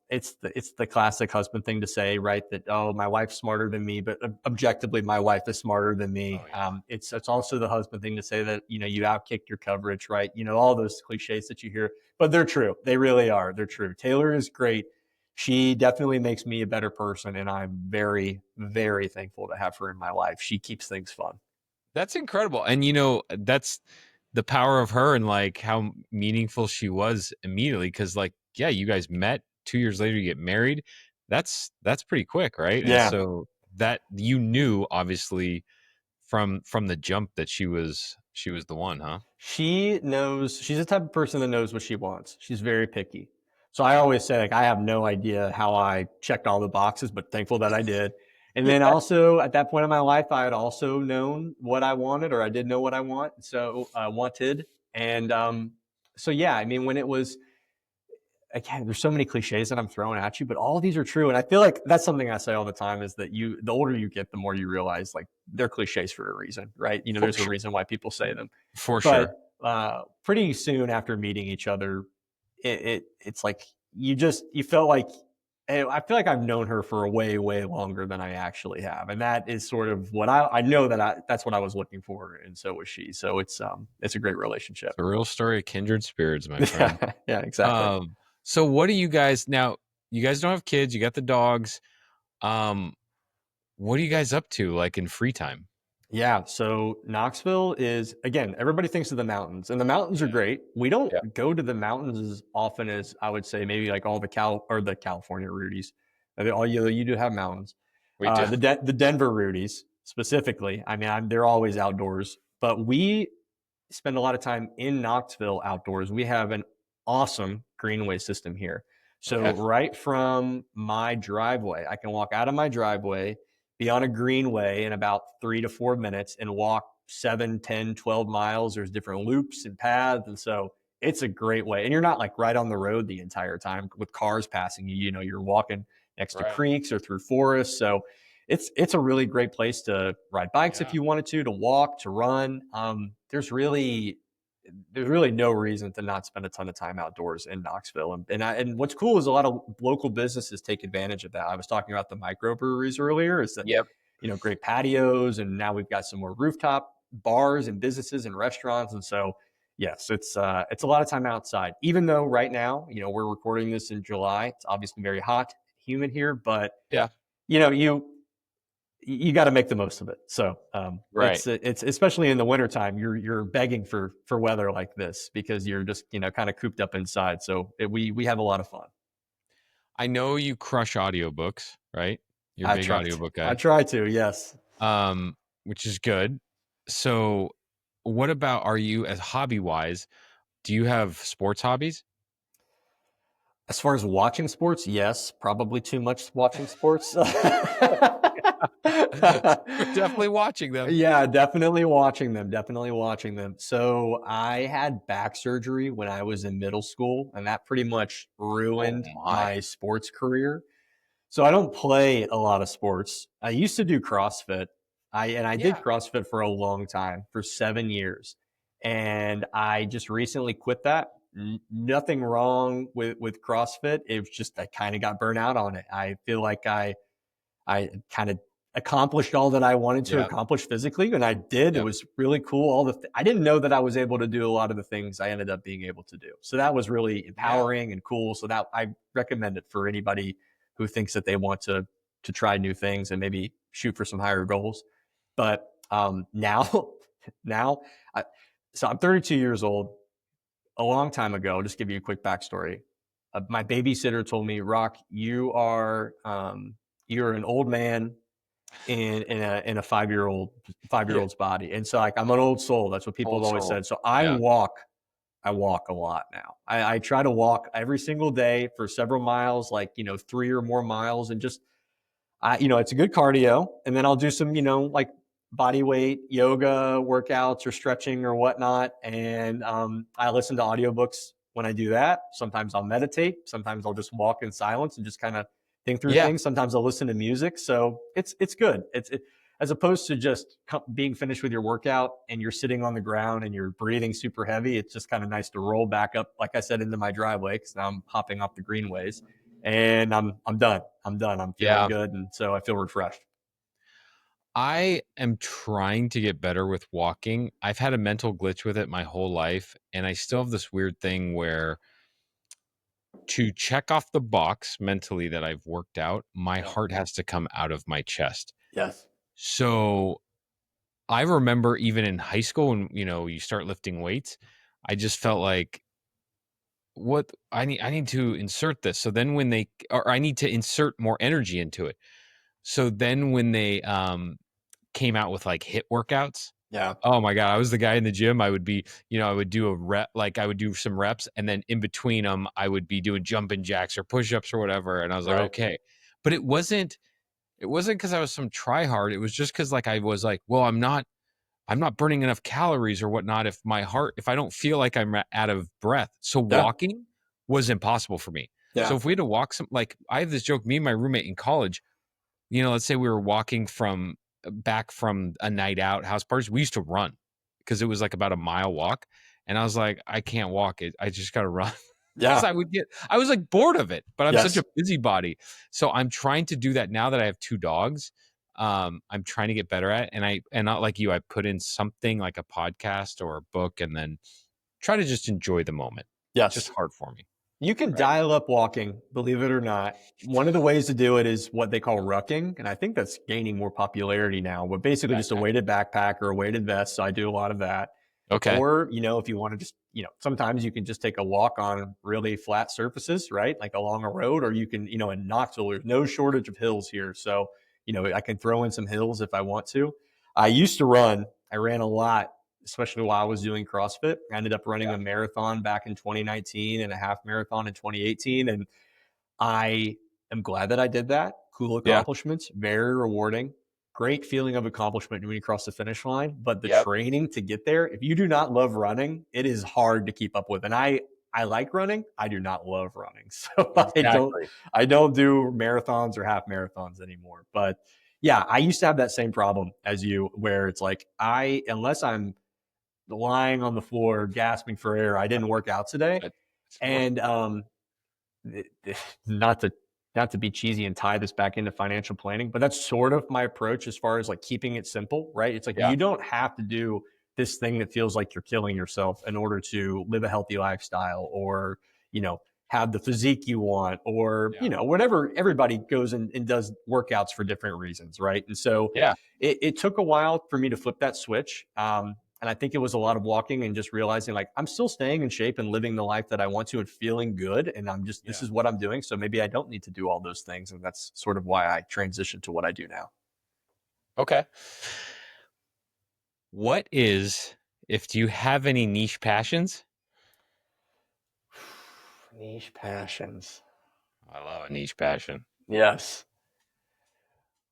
Speaker 2: it's the classic husband thing to say, right? That, oh, my wife's smarter than me, but objectively, my wife is smarter than me.
Speaker 1: Oh, yeah.
Speaker 2: It's also the husband thing to say that you outkicked your coverage, right? All those cliches that you hear, but they're true. They really are. They're true. Taylor is great. She definitely makes me a better person, and I'm very, very thankful to have her in my life. She keeps things fun.
Speaker 1: That's incredible. And that's the power of her and like how meaningful she was immediately. Cause like, yeah, you guys met 2 years later, you get married. That's pretty quick, right? And
Speaker 2: Yeah.
Speaker 1: so that you knew obviously from the jump that she was the one, huh?
Speaker 2: She knows, she's the type of person that knows what she wants. She's very picky. So I always say, like, I have no idea how I checked all the boxes, but thankful that I did. And then
Speaker 1: Yeah.
Speaker 2: also at that point in my life, I had also known what I wanted, or I did know what I wanted. And so, yeah, I mean, when it was, again, there's so many cliches that I'm throwing at you, but all of these are true. And I feel like that's something I say all the time is that the older you get, the more you realize like they're cliches for a reason, right?
Speaker 1: For
Speaker 2: There's a
Speaker 1: sure.
Speaker 2: reason why people say them.
Speaker 1: For
Speaker 2: But
Speaker 1: sure.
Speaker 2: pretty soon after meeting each other, it's like you felt like, I feel like I've known her for a way, way longer than I actually have. And that is sort of what I know that's what I was looking for. And so was she. So it's a great relationship.
Speaker 1: It's a real story of kindred spirits, my friend.
Speaker 2: Yeah, exactly.
Speaker 1: So what do you guys now? You guys don't have kids, you got the dogs. What are you guys up to like in free time?
Speaker 2: Yeah. So Knoxville is, again, everybody thinks of the mountains, and the mountains are great. We don't
Speaker 1: Yeah.
Speaker 2: go to the mountains as often as I would say maybe like all the the California Rudies. You do have mountains.
Speaker 1: We do.
Speaker 2: The Denver Rudies specifically. I mean, they're always outdoors, but we spend a lot of time in Knoxville outdoors. We have an awesome greenway system here. So
Speaker 1: Okay.
Speaker 2: right from my driveway, I can walk out of my driveway, be on a greenway in about 3 to 4 minutes, and walk 7, 10, 12 miles. There's different loops and paths. And so it's a great way. And you're not like right on the road the entire time with cars passing you. You know, you're walking next to
Speaker 1: Right.
Speaker 2: creeks or through forests. So it's a really great place to ride bikes if
Speaker 1: Yeah.
Speaker 2: you wanted to walk, to run. There's really no reason to not spend a ton of time outdoors in Knoxville. And what's cool is a lot of local businesses take advantage of that. I was talking about the microbreweries earlier. Is that,
Speaker 1: Yep.
Speaker 2: great patios, and now we've got some more rooftop bars and businesses and restaurants. And so, yes, it's a lot of time outside. Even though right now, we're recording this in July. It's obviously very hot, humid here, but
Speaker 1: Yeah.
Speaker 2: you know you got to make the most of it. So
Speaker 1: Right.
Speaker 2: it's especially in the wintertime, you're begging for weather like this because you're just kind of cooped up inside. So we have a lot of fun.
Speaker 1: I know you crush audiobooks, right? You're a
Speaker 2: I
Speaker 1: big
Speaker 2: try to.
Speaker 1: audiobook
Speaker 2: I
Speaker 1: guy.
Speaker 2: try to. Yes.
Speaker 1: Um, which is good. So what about, are you, as hobby wise, do you have sports hobbies?
Speaker 2: As far as watching sports, yes, probably too much watching sports.
Speaker 1: We're definitely watching them.
Speaker 2: Yeah, definitely watching them. Definitely watching them. So I had back surgery when I was in middle school, and that pretty much
Speaker 1: Oh
Speaker 2: ruined
Speaker 1: my.
Speaker 2: my sports career. So I don't play a lot of sports. I used to do CrossFit. I did
Speaker 1: Yeah.
Speaker 2: CrossFit for a long time, for 7 years. And I just recently quit that. Nothing wrong with CrossFit. It was just I kind of got burnt out on it. I feel like I kind of accomplished all that I wanted to
Speaker 1: Yeah.
Speaker 2: accomplish physically, and I did. It
Speaker 1: Yep.
Speaker 2: was really cool. I didn't know that I was able to do a lot of the things I ended up being able to do. So that was really
Speaker 1: Yeah.
Speaker 2: empowering and cool. So that I recommend it for anybody who thinks that they want to try new things and maybe shoot for some higher goals. But now, now, I, so I'm 32 years old. A long time ago, just give you a quick backstory. My babysitter told me, "Rock, you're an old man in a 5 year
Speaker 1: Yeah.
Speaker 2: old's body." And so like I'm an old soul. That's what people have
Speaker 1: Old
Speaker 2: always
Speaker 1: soul.
Speaker 2: said. So
Speaker 1: Yeah.
Speaker 2: I walk a lot now. I try to walk every single day for several miles, like 3 or more miles, and just it's a good cardio. And then I'll do some like body weight yoga workouts or stretching or whatnot. And I listen to audiobooks when I do that. Sometimes I'll meditate. Sometimes I'll just walk in silence and just kind of think through
Speaker 1: Yeah.
Speaker 2: things. Sometimes I'll listen to music. So it's good. As opposed to just being finished with your workout and you're sitting on the ground and you're breathing super heavy. It's just kind of nice to roll back up, like I said, into my driveway because now I'm hopping off the Greenways and I'm done. I'm done. I'm feeling
Speaker 1: Yeah.
Speaker 2: good, and so I feel refreshed.
Speaker 1: I am trying to get better with walking. I've had a mental glitch with it my whole life, and I still have this weird thing where, to check off the box mentally that I've worked out, my
Speaker 2: Yeah.
Speaker 1: heart has to come out of my chest.
Speaker 2: Yes.
Speaker 1: So I remember even in high school when, you start lifting weights, I just felt like, what, I need to insert this. So then when they, or I need to insert more energy into it. So then when they came out with like hit workouts,
Speaker 2: Yeah.
Speaker 1: oh my God, I was the guy in the gym. I would be, I would do a rep, like I would do some reps, and then in between them, I would be doing jumping jacks or push-ups or whatever. And I was like,
Speaker 2: Right.
Speaker 1: okay. But it wasn't because I was some tryhard. It was just because like I was like, well, I'm not burning enough calories or whatnot if I don't feel like I'm out of breath. So
Speaker 2: Yeah.
Speaker 1: walking was impossible for me. So
Speaker 2: Yeah.
Speaker 1: if we had to walk like I have this joke, me and my roommate in college, let's say we were walking back from a night out house parties, we used to run because it was like about a mile walk. And I was like, I can't walk it. I just got to run. Because
Speaker 2: Yeah.
Speaker 1: I was like bored of it, but I'm such
Speaker 2: Yes.
Speaker 1: a busybody. So I'm trying to do that now that I have two dogs. I'm trying to get better at it. And not like you, I put in something like a podcast or a book and then try to just enjoy the moment. It's just
Speaker 2: Yes.
Speaker 1: hard for me.
Speaker 2: You can
Speaker 1: Right.
Speaker 2: dial up walking, believe it or not. One of the ways to do it is what they call rucking, and I think that's gaining more popularity now. But basically, just a
Speaker 1: Backpack.
Speaker 2: weighted backpack or a weighted vest. So I do a lot of that.
Speaker 1: Okay.
Speaker 2: Or, if you want to just, sometimes you can just take a walk on really flat surfaces, right? Like along a road, or you can, in Knoxville, there's no shortage of hills here. So, I can throw in some hills if I want to. I used to run, I ran a lot, especially while I was doing CrossFit. I ended up running
Speaker 1: Yeah.
Speaker 2: a marathon back in 2019 and a half marathon in 2018. And I am glad that I did that. Cool
Speaker 1: Yeah.
Speaker 2: accomplishments, very rewarding. great feeling of accomplishment when you cross the finish line, but the
Speaker 1: Yep.
Speaker 2: training to get there, if you do not love running, it is hard to keep up with. And I like running. I do not love running. So
Speaker 1: Exactly.
Speaker 2: I don't do marathons or half marathons anymore. But yeah, I used to have that same problem as you where it's like unless I'm lying on the floor gasping for air, I didn't work out today.
Speaker 1: But it's worth
Speaker 2: And not to not to be cheesy and tie this back into financial planning, but that's sort of my approach as far as like keeping it simple, right? It's like
Speaker 1: Yeah.
Speaker 2: you don't have to do this thing that feels like you're killing yourself in order to live a healthy lifestyle or, have the physique you want or,
Speaker 1: Yeah.
Speaker 2: whatever. Everybody goes and does workouts for different reasons, right? And so
Speaker 1: Yeah.
Speaker 2: it took a while for me to flip that switch. And I think it was a lot of walking and just realizing like I'm still staying in shape and living the life that I want to and feeling good. And this
Speaker 1: Yeah.
Speaker 2: is what I'm doing. So maybe I don't need to do all those things. And that's sort of why I transitioned to what I do now.
Speaker 1: Okay. What is, if do you have any niche passions?
Speaker 2: Niche passions.
Speaker 1: I love a niche passion.
Speaker 2: Yes.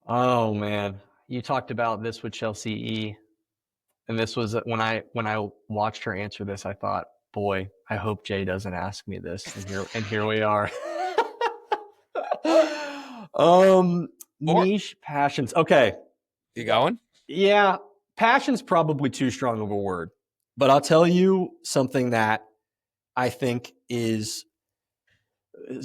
Speaker 2: Oh man. You talked about this with Chelsea E. And this was when I watched her answer this, I thought, boy, I hope Jay doesn't ask me this. And here we are. um
Speaker 1: Or
Speaker 2: Niche passions. Okay.
Speaker 1: you going?
Speaker 2: Yeah, passion's probably too strong of a word. But I'll tell you something that I think is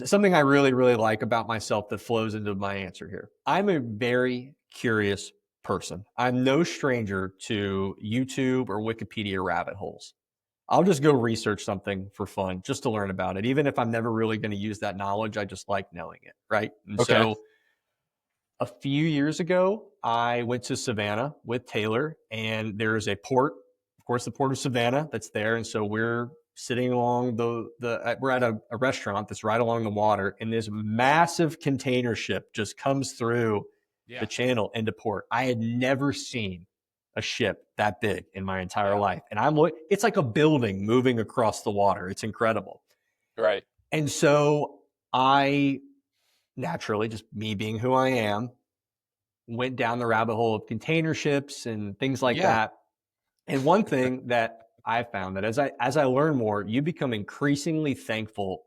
Speaker 2: something I really, really like about myself that flows into my answer here. I'm a very curious person. I'm no stranger to YouTube or Wikipedia rabbit holes. I'll just go research something for fun just to learn about it. Even if I'm never really going to use that knowledge, I just like knowing it. Right. And
Speaker 1: Okay.
Speaker 2: so a few years ago, I went to Savannah with Taylor, and there is a port, of course, the port of Savannah that's there. And so we're sitting along we're at a restaurant that's right along the water, and this massive container ship just comes through the
Speaker 1: Yeah.
Speaker 2: channel into port. I had never seen a ship that big in my entire
Speaker 1: Yeah.
Speaker 2: life. And it's like a building moving across the water. It's incredible.
Speaker 1: Right.
Speaker 2: And so I naturally, just me being who I am, went down the rabbit hole of container ships and things like
Speaker 1: Yeah.
Speaker 2: that. And one thing that I found that as I learn more, you become increasingly thankful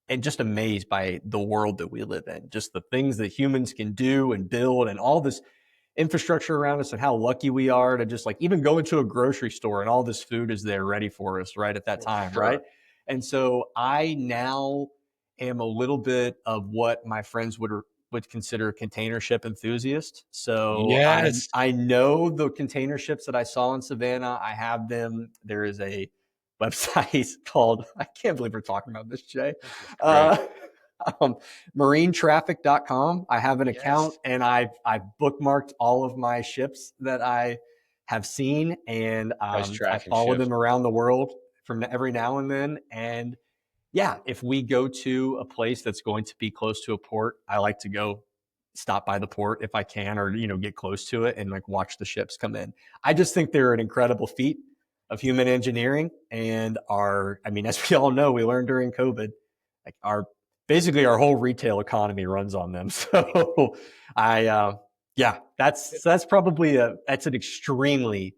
Speaker 2: and just amazed by the world that we live in, just the things that humans can do and build and all this infrastructure around us and how lucky we are to just like even go into a grocery store and all this food is there ready for us right at that
Speaker 1: For
Speaker 2: time,
Speaker 1: sure.
Speaker 2: right? And so I now am a little bit of what my friends would consider a container ship enthusiast. So
Speaker 1: Yes.
Speaker 2: I know the container ships that I saw in Savannah. I have them. There is a website called, I can't believe we're talking about this, Jay.
Speaker 1: This is great.
Speaker 2: Uh, marinetraffic.com. I have an account
Speaker 1: Yes.
Speaker 2: and I've bookmarked all of my ships that I have seen, and
Speaker 1: Price
Speaker 2: I
Speaker 1: tracking
Speaker 2: follow
Speaker 1: shift.
Speaker 2: them around the world from every now and then. And yeah, if we go to a place that's going to be close to a port, I like to go stop by the port if I can, or get close to it and like watch the ships come in. I just think they're an incredible feat of human engineering, and as we all know, we learned during COVID, like basically our whole retail economy runs on them. So yeah, that's probably that's an extremely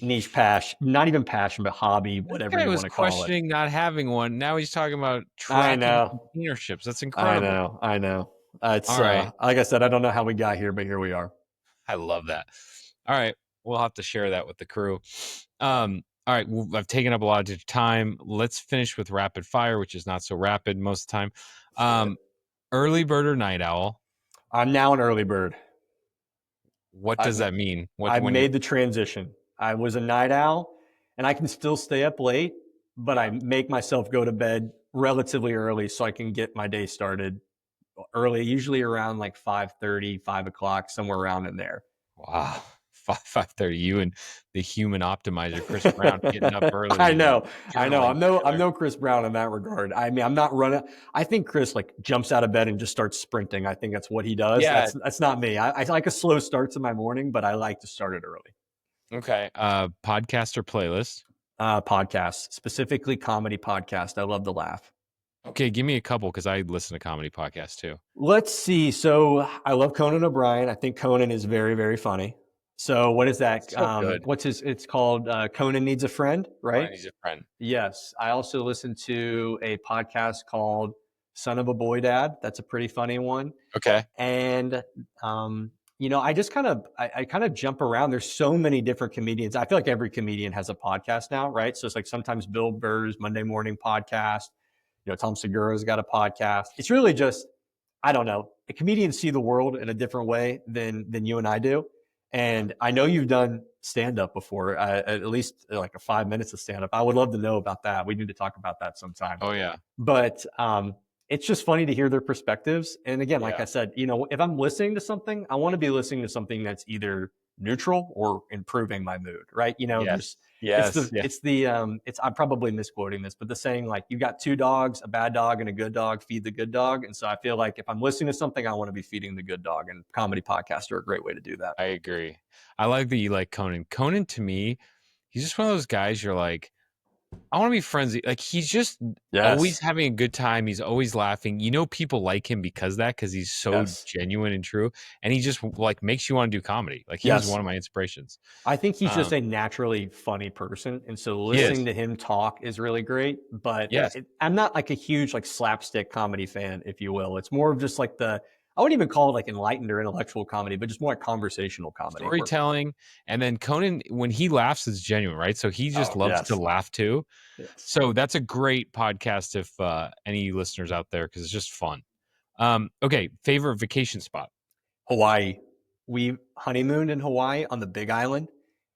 Speaker 2: niche
Speaker 1: Niche.
Speaker 2: passion, not even passion, but hobby,
Speaker 1: This
Speaker 2: whatever
Speaker 1: guy
Speaker 2: you
Speaker 1: was
Speaker 2: want to call it.
Speaker 1: questioning not having one. Now he's talking about
Speaker 2: I
Speaker 1: tracking
Speaker 2: know.
Speaker 1: container ships. That's
Speaker 2: I
Speaker 1: incredible.
Speaker 2: know. I know. It's
Speaker 1: All right.
Speaker 2: like I said, I don't know how we got here, but here we are.
Speaker 1: I love that. All right. We'll have to share that with the crew. All right. I've taken up a lot of your time. Let's finish with rapid fire, which is not so rapid most of the time.
Speaker 2: Let's do it.
Speaker 1: Early bird or night owl?
Speaker 2: I'm now an early bird.
Speaker 1: What does
Speaker 2: I've
Speaker 1: that mean? What
Speaker 2: I've
Speaker 1: when you
Speaker 2: made the transition. I was a night owl, and I can still stay up late, but I
Speaker 1: Yeah.
Speaker 2: make myself go to bed relatively early so I can get my day started early, usually around like 5:30, 5 o'clock, somewhere around in there.
Speaker 1: Wow. 5:30. You and the human optimizer, Chris Brown, getting up early
Speaker 2: I
Speaker 1: and
Speaker 2: know, I know.
Speaker 1: journaling
Speaker 2: I'm
Speaker 1: together.
Speaker 2: no Chris Brown in that regard. I mean, I'm not running. I think Chris like jumps out of bed and just starts sprinting. I think that's what he does.
Speaker 1: Yeah.
Speaker 2: That's not me. I like a slow start to my morning, but I like to start it early.
Speaker 1: Okay. Podcast or playlist?
Speaker 2: Podcasts, specifically comedy podcast. I love to laugh.
Speaker 1: Okay, give me a couple because I listen to comedy podcasts too.
Speaker 2: Let's see. So I love Conan O'Brien. I think Conan is very, very funny. So what is that?
Speaker 1: So good.
Speaker 2: What's his? It's called Conan Needs a Friend, right?
Speaker 1: Conan is a friend.
Speaker 2: Yes. I also listen to a podcast called Son of a Boy Dad. That's a pretty funny one.
Speaker 1: Okay.
Speaker 2: And I just I kind of jump around. There's so many different comedians. I feel like every comedian has a podcast now, right? So it's like sometimes Bill Burr's Monday morning podcast. Tom Segura's got a podcast. It's really just, I don't know. Comedians see the world in a different way than you and I do. And I know you've done stand up before, at least like a 5 minutes of stand up. I would love to know about that. We need to talk about that sometime.
Speaker 1: Oh yeah.
Speaker 2: But it's just funny to hear their perspectives. And again, like
Speaker 1: Yeah.
Speaker 2: I said, if I'm listening to something, I want to be listening to something that's either neutral or improving my mood, right?
Speaker 1: Yes.
Speaker 2: it's
Speaker 1: Yes.
Speaker 2: the
Speaker 1: Yeah.
Speaker 2: it's the I'm probably misquoting this, but the saying like you got two dogs, a bad dog and a good dog, feed the good dog. And so I feel like if I'm listening to something, I want to be feeding the good dog, and comedy podcasts are a great way to do that.
Speaker 1: I agree. I like that you like Conan. Conan to me, he's just one of those guys you're like, I want to be friends. Like he's just always
Speaker 2: Yes.
Speaker 1: having a good time. He's always laughing. People like him because of that, because he's so
Speaker 2: Yes.
Speaker 1: genuine and true. And he just like makes you want to do comedy. Like he was
Speaker 2: Yes.
Speaker 1: one of my inspirations.
Speaker 2: I think he's just
Speaker 1: Um,
Speaker 2: a naturally funny person, and so
Speaker 1: he
Speaker 2: listening
Speaker 1: is.
Speaker 2: to him talk is really great. But
Speaker 1: Yes.
Speaker 2: I'm not like a huge like slapstick comedy fan, if you will. It's more of just like I wouldn't even call it like enlightened or intellectual comedy, but just more like conversational comedy.
Speaker 1: Storytelling. And then Conan, when he laughs, is genuine, right? So he just
Speaker 2: Oh
Speaker 1: loves to
Speaker 2: yes,
Speaker 1: laugh too.
Speaker 2: yes.
Speaker 1: So that's a great podcast if any listeners out there, because it's just fun. Okay, favorite vacation spot.
Speaker 2: Hawaii. We honeymooned in Hawaii on the Big Island.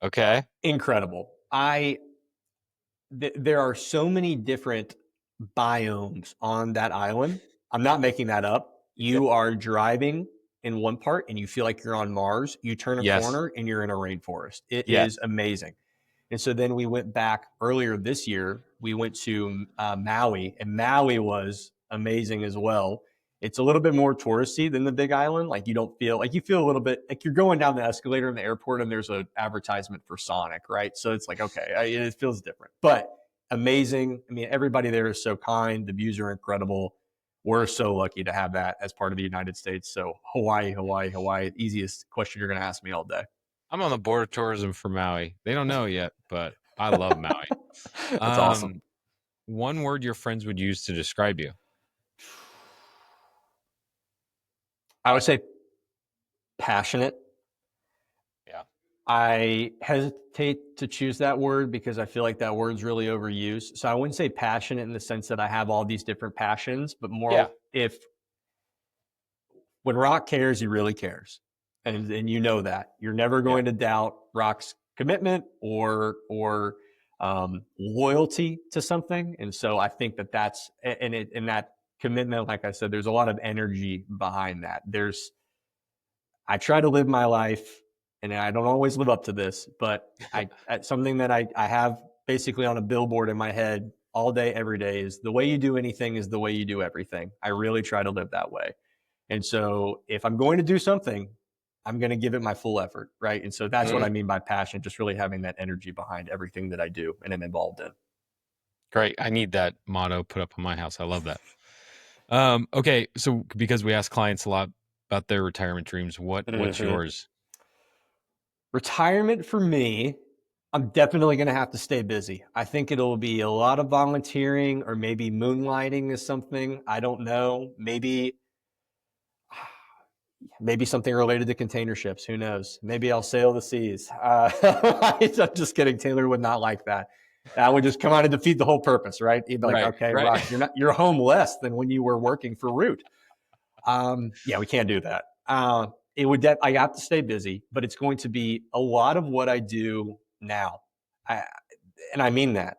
Speaker 1: Okay.
Speaker 2: Incredible. There are so many different biomes on that island. I'm not making that up.
Speaker 1: Yeah.
Speaker 2: You are driving in one part and you feel like you're on Mars. You turn a
Speaker 1: Yes.
Speaker 2: corner and you're in a rainforest. It
Speaker 1: Yes.
Speaker 2: is amazing. And so then we went back earlier this year. We went to Maui, and Maui was amazing as well. It's a little bit more touristy than the Big Island. Like you feel a little bit like you're going down the escalator in the airport and there's an advertisement for Sonic, right? So it's like, okay, it feels different, but amazing. I mean, everybody there is so kind. The views are incredible. We're so lucky to have that as part of the United States. So Hawaii, Hawaii, Hawaii, easiest question you're going to ask me all day.
Speaker 1: I'm on the board of tourism for Maui. They don't know yet, but I love Maui.
Speaker 2: That's awesome.
Speaker 1: One word your friends would use to describe you.
Speaker 2: I would say passionate.
Speaker 1: Yeah.
Speaker 2: I hesitate to choose that word because I feel like that word's really overused. So I wouldn't say passionate in the sense that I have all these different passions, but more if when Roch cares, he really cares. And you know that. You're never going to doubt Roch's commitment or loyalty to something. And so I think that's in that commitment, like I said, there's a lot of energy behind that. I try to live my life, and I don't always live up to this, but something that I have basically on a billboard in my head all day, every day is the way you do anything is the way you do everything. I really try to live that way. And so if I'm going to do something, I'm going to give it my full effort, right? And so that's what I mean by passion, just really having that energy behind everything that I do and am involved in.
Speaker 1: Great. I need that motto put up on my house. I love that. Okay, so because we ask clients a lot about their retirement dreams, what's yours?
Speaker 2: Retirement for me, I'm definitely going to have to stay busy. I think it'll be a lot of volunteering or maybe moonlighting is something. I don't know. Maybe something related to container ships. Who knows? Maybe I'll sail the seas. I'm just kidding. Taylor would not like that. That would just come out and defeat the whole purpose, right? He'd be like, okay,
Speaker 1: right.
Speaker 2: Roch, you're home less than when you were working for Root. Yeah, we can't do that. I have to stay busy, but it's going to be a lot of what I do now. And I mean that.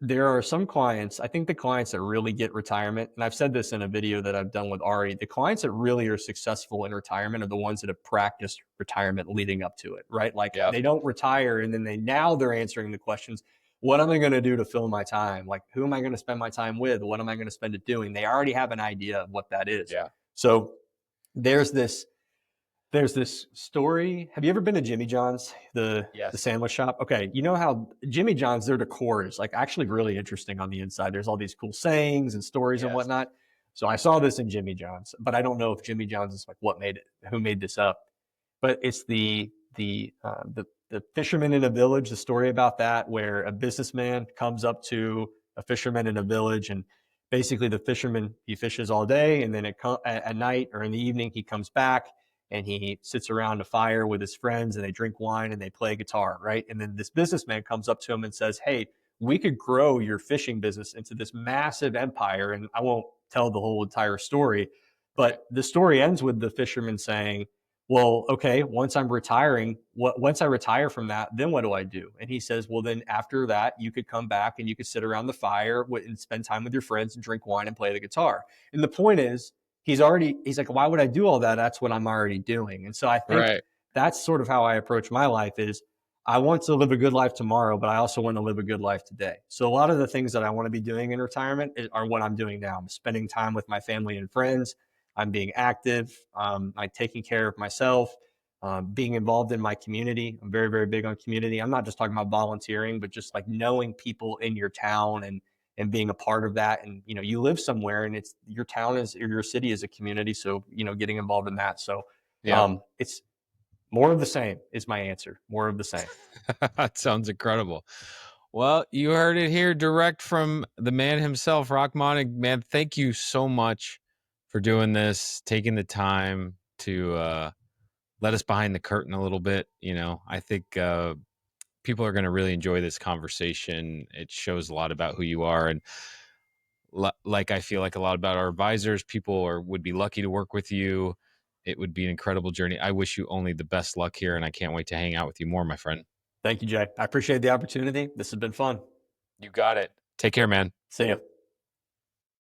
Speaker 2: There are some clients, I think the clients that really get retirement, and I've said this in a video that I've done with Ari, the clients that really are successful in retirement are the ones that have practiced retirement leading up to it, right? Like they don't retire and then they're answering the questions. What am I going to do to fill my time? Like, who am I going to spend my time with? What am I going to spend it doing? They already have an idea of what that is.
Speaker 1: Yeah.
Speaker 2: So there's this There's this story. Have you ever been to Jimmy John's, the
Speaker 1: Yes.
Speaker 2: sandwich shop? Okay, you know how Jimmy John's, their decor is like actually really interesting on the inside. There's all these cool sayings and stories and
Speaker 1: Yes.
Speaker 2: whatnot. So I saw this in Jimmy John's, but I don't know if Jimmy John's is like what made it, who made this up. But it's the fisherman in a village. The story about that, where a businessman comes up to a fisherman in a village, and basically the fisherman, he fishes all day, and then at night or in the evening he comes back and he sits around a fire with his friends and they drink wine and they play guitar, right? And then this businessman comes up to him and says, "Hey, we could grow your fishing business into this massive empire." And I won't tell the whole entire story,
Speaker 1: Right.
Speaker 2: but the story ends with the fisherman saying, "Well, okay, once I retire from that, then what do I do?" And he says, "Well, then after that, you could come back and you could sit around the fire and spend time with your friends and drink wine and play the guitar." And the point is, he's like, "Why would I do all that? That's what I'm already doing." And so I think
Speaker 1: Right.
Speaker 2: that's sort of how I approach my life is I want to live a good life tomorrow, but I also want to live a good life today. So a lot of the things that I want to be doing in retirement are what I'm doing now. I'm spending time with my family and friends. I'm being active. I'm taking care of myself, being involved in my community. I'm very, very big on community. I'm not just talking about volunteering, but just like knowing people in your town and being a part of that. And you live somewhere, and it's your town is or your city is a community. So getting involved in that. So
Speaker 1: Yeah.
Speaker 2: it's more of the same is my answer. More of the same.
Speaker 1: That sounds incredible. Well, you heard it here direct from the man himself, Roch Monnig. Man, thank you so much for doing this, taking the time to let us behind the curtain a little bit. I think people are going to really enjoy this conversation. It shows a lot about who you are. And like I feel like a lot about our advisors, people would be lucky to work with you. It would be an incredible journey. I wish you only the best luck here, and I can't wait to hang out with you more, my friend.
Speaker 2: Thank you, Jay. I appreciate the opportunity. This has been fun.
Speaker 1: You got it. Take care, man.
Speaker 2: See you.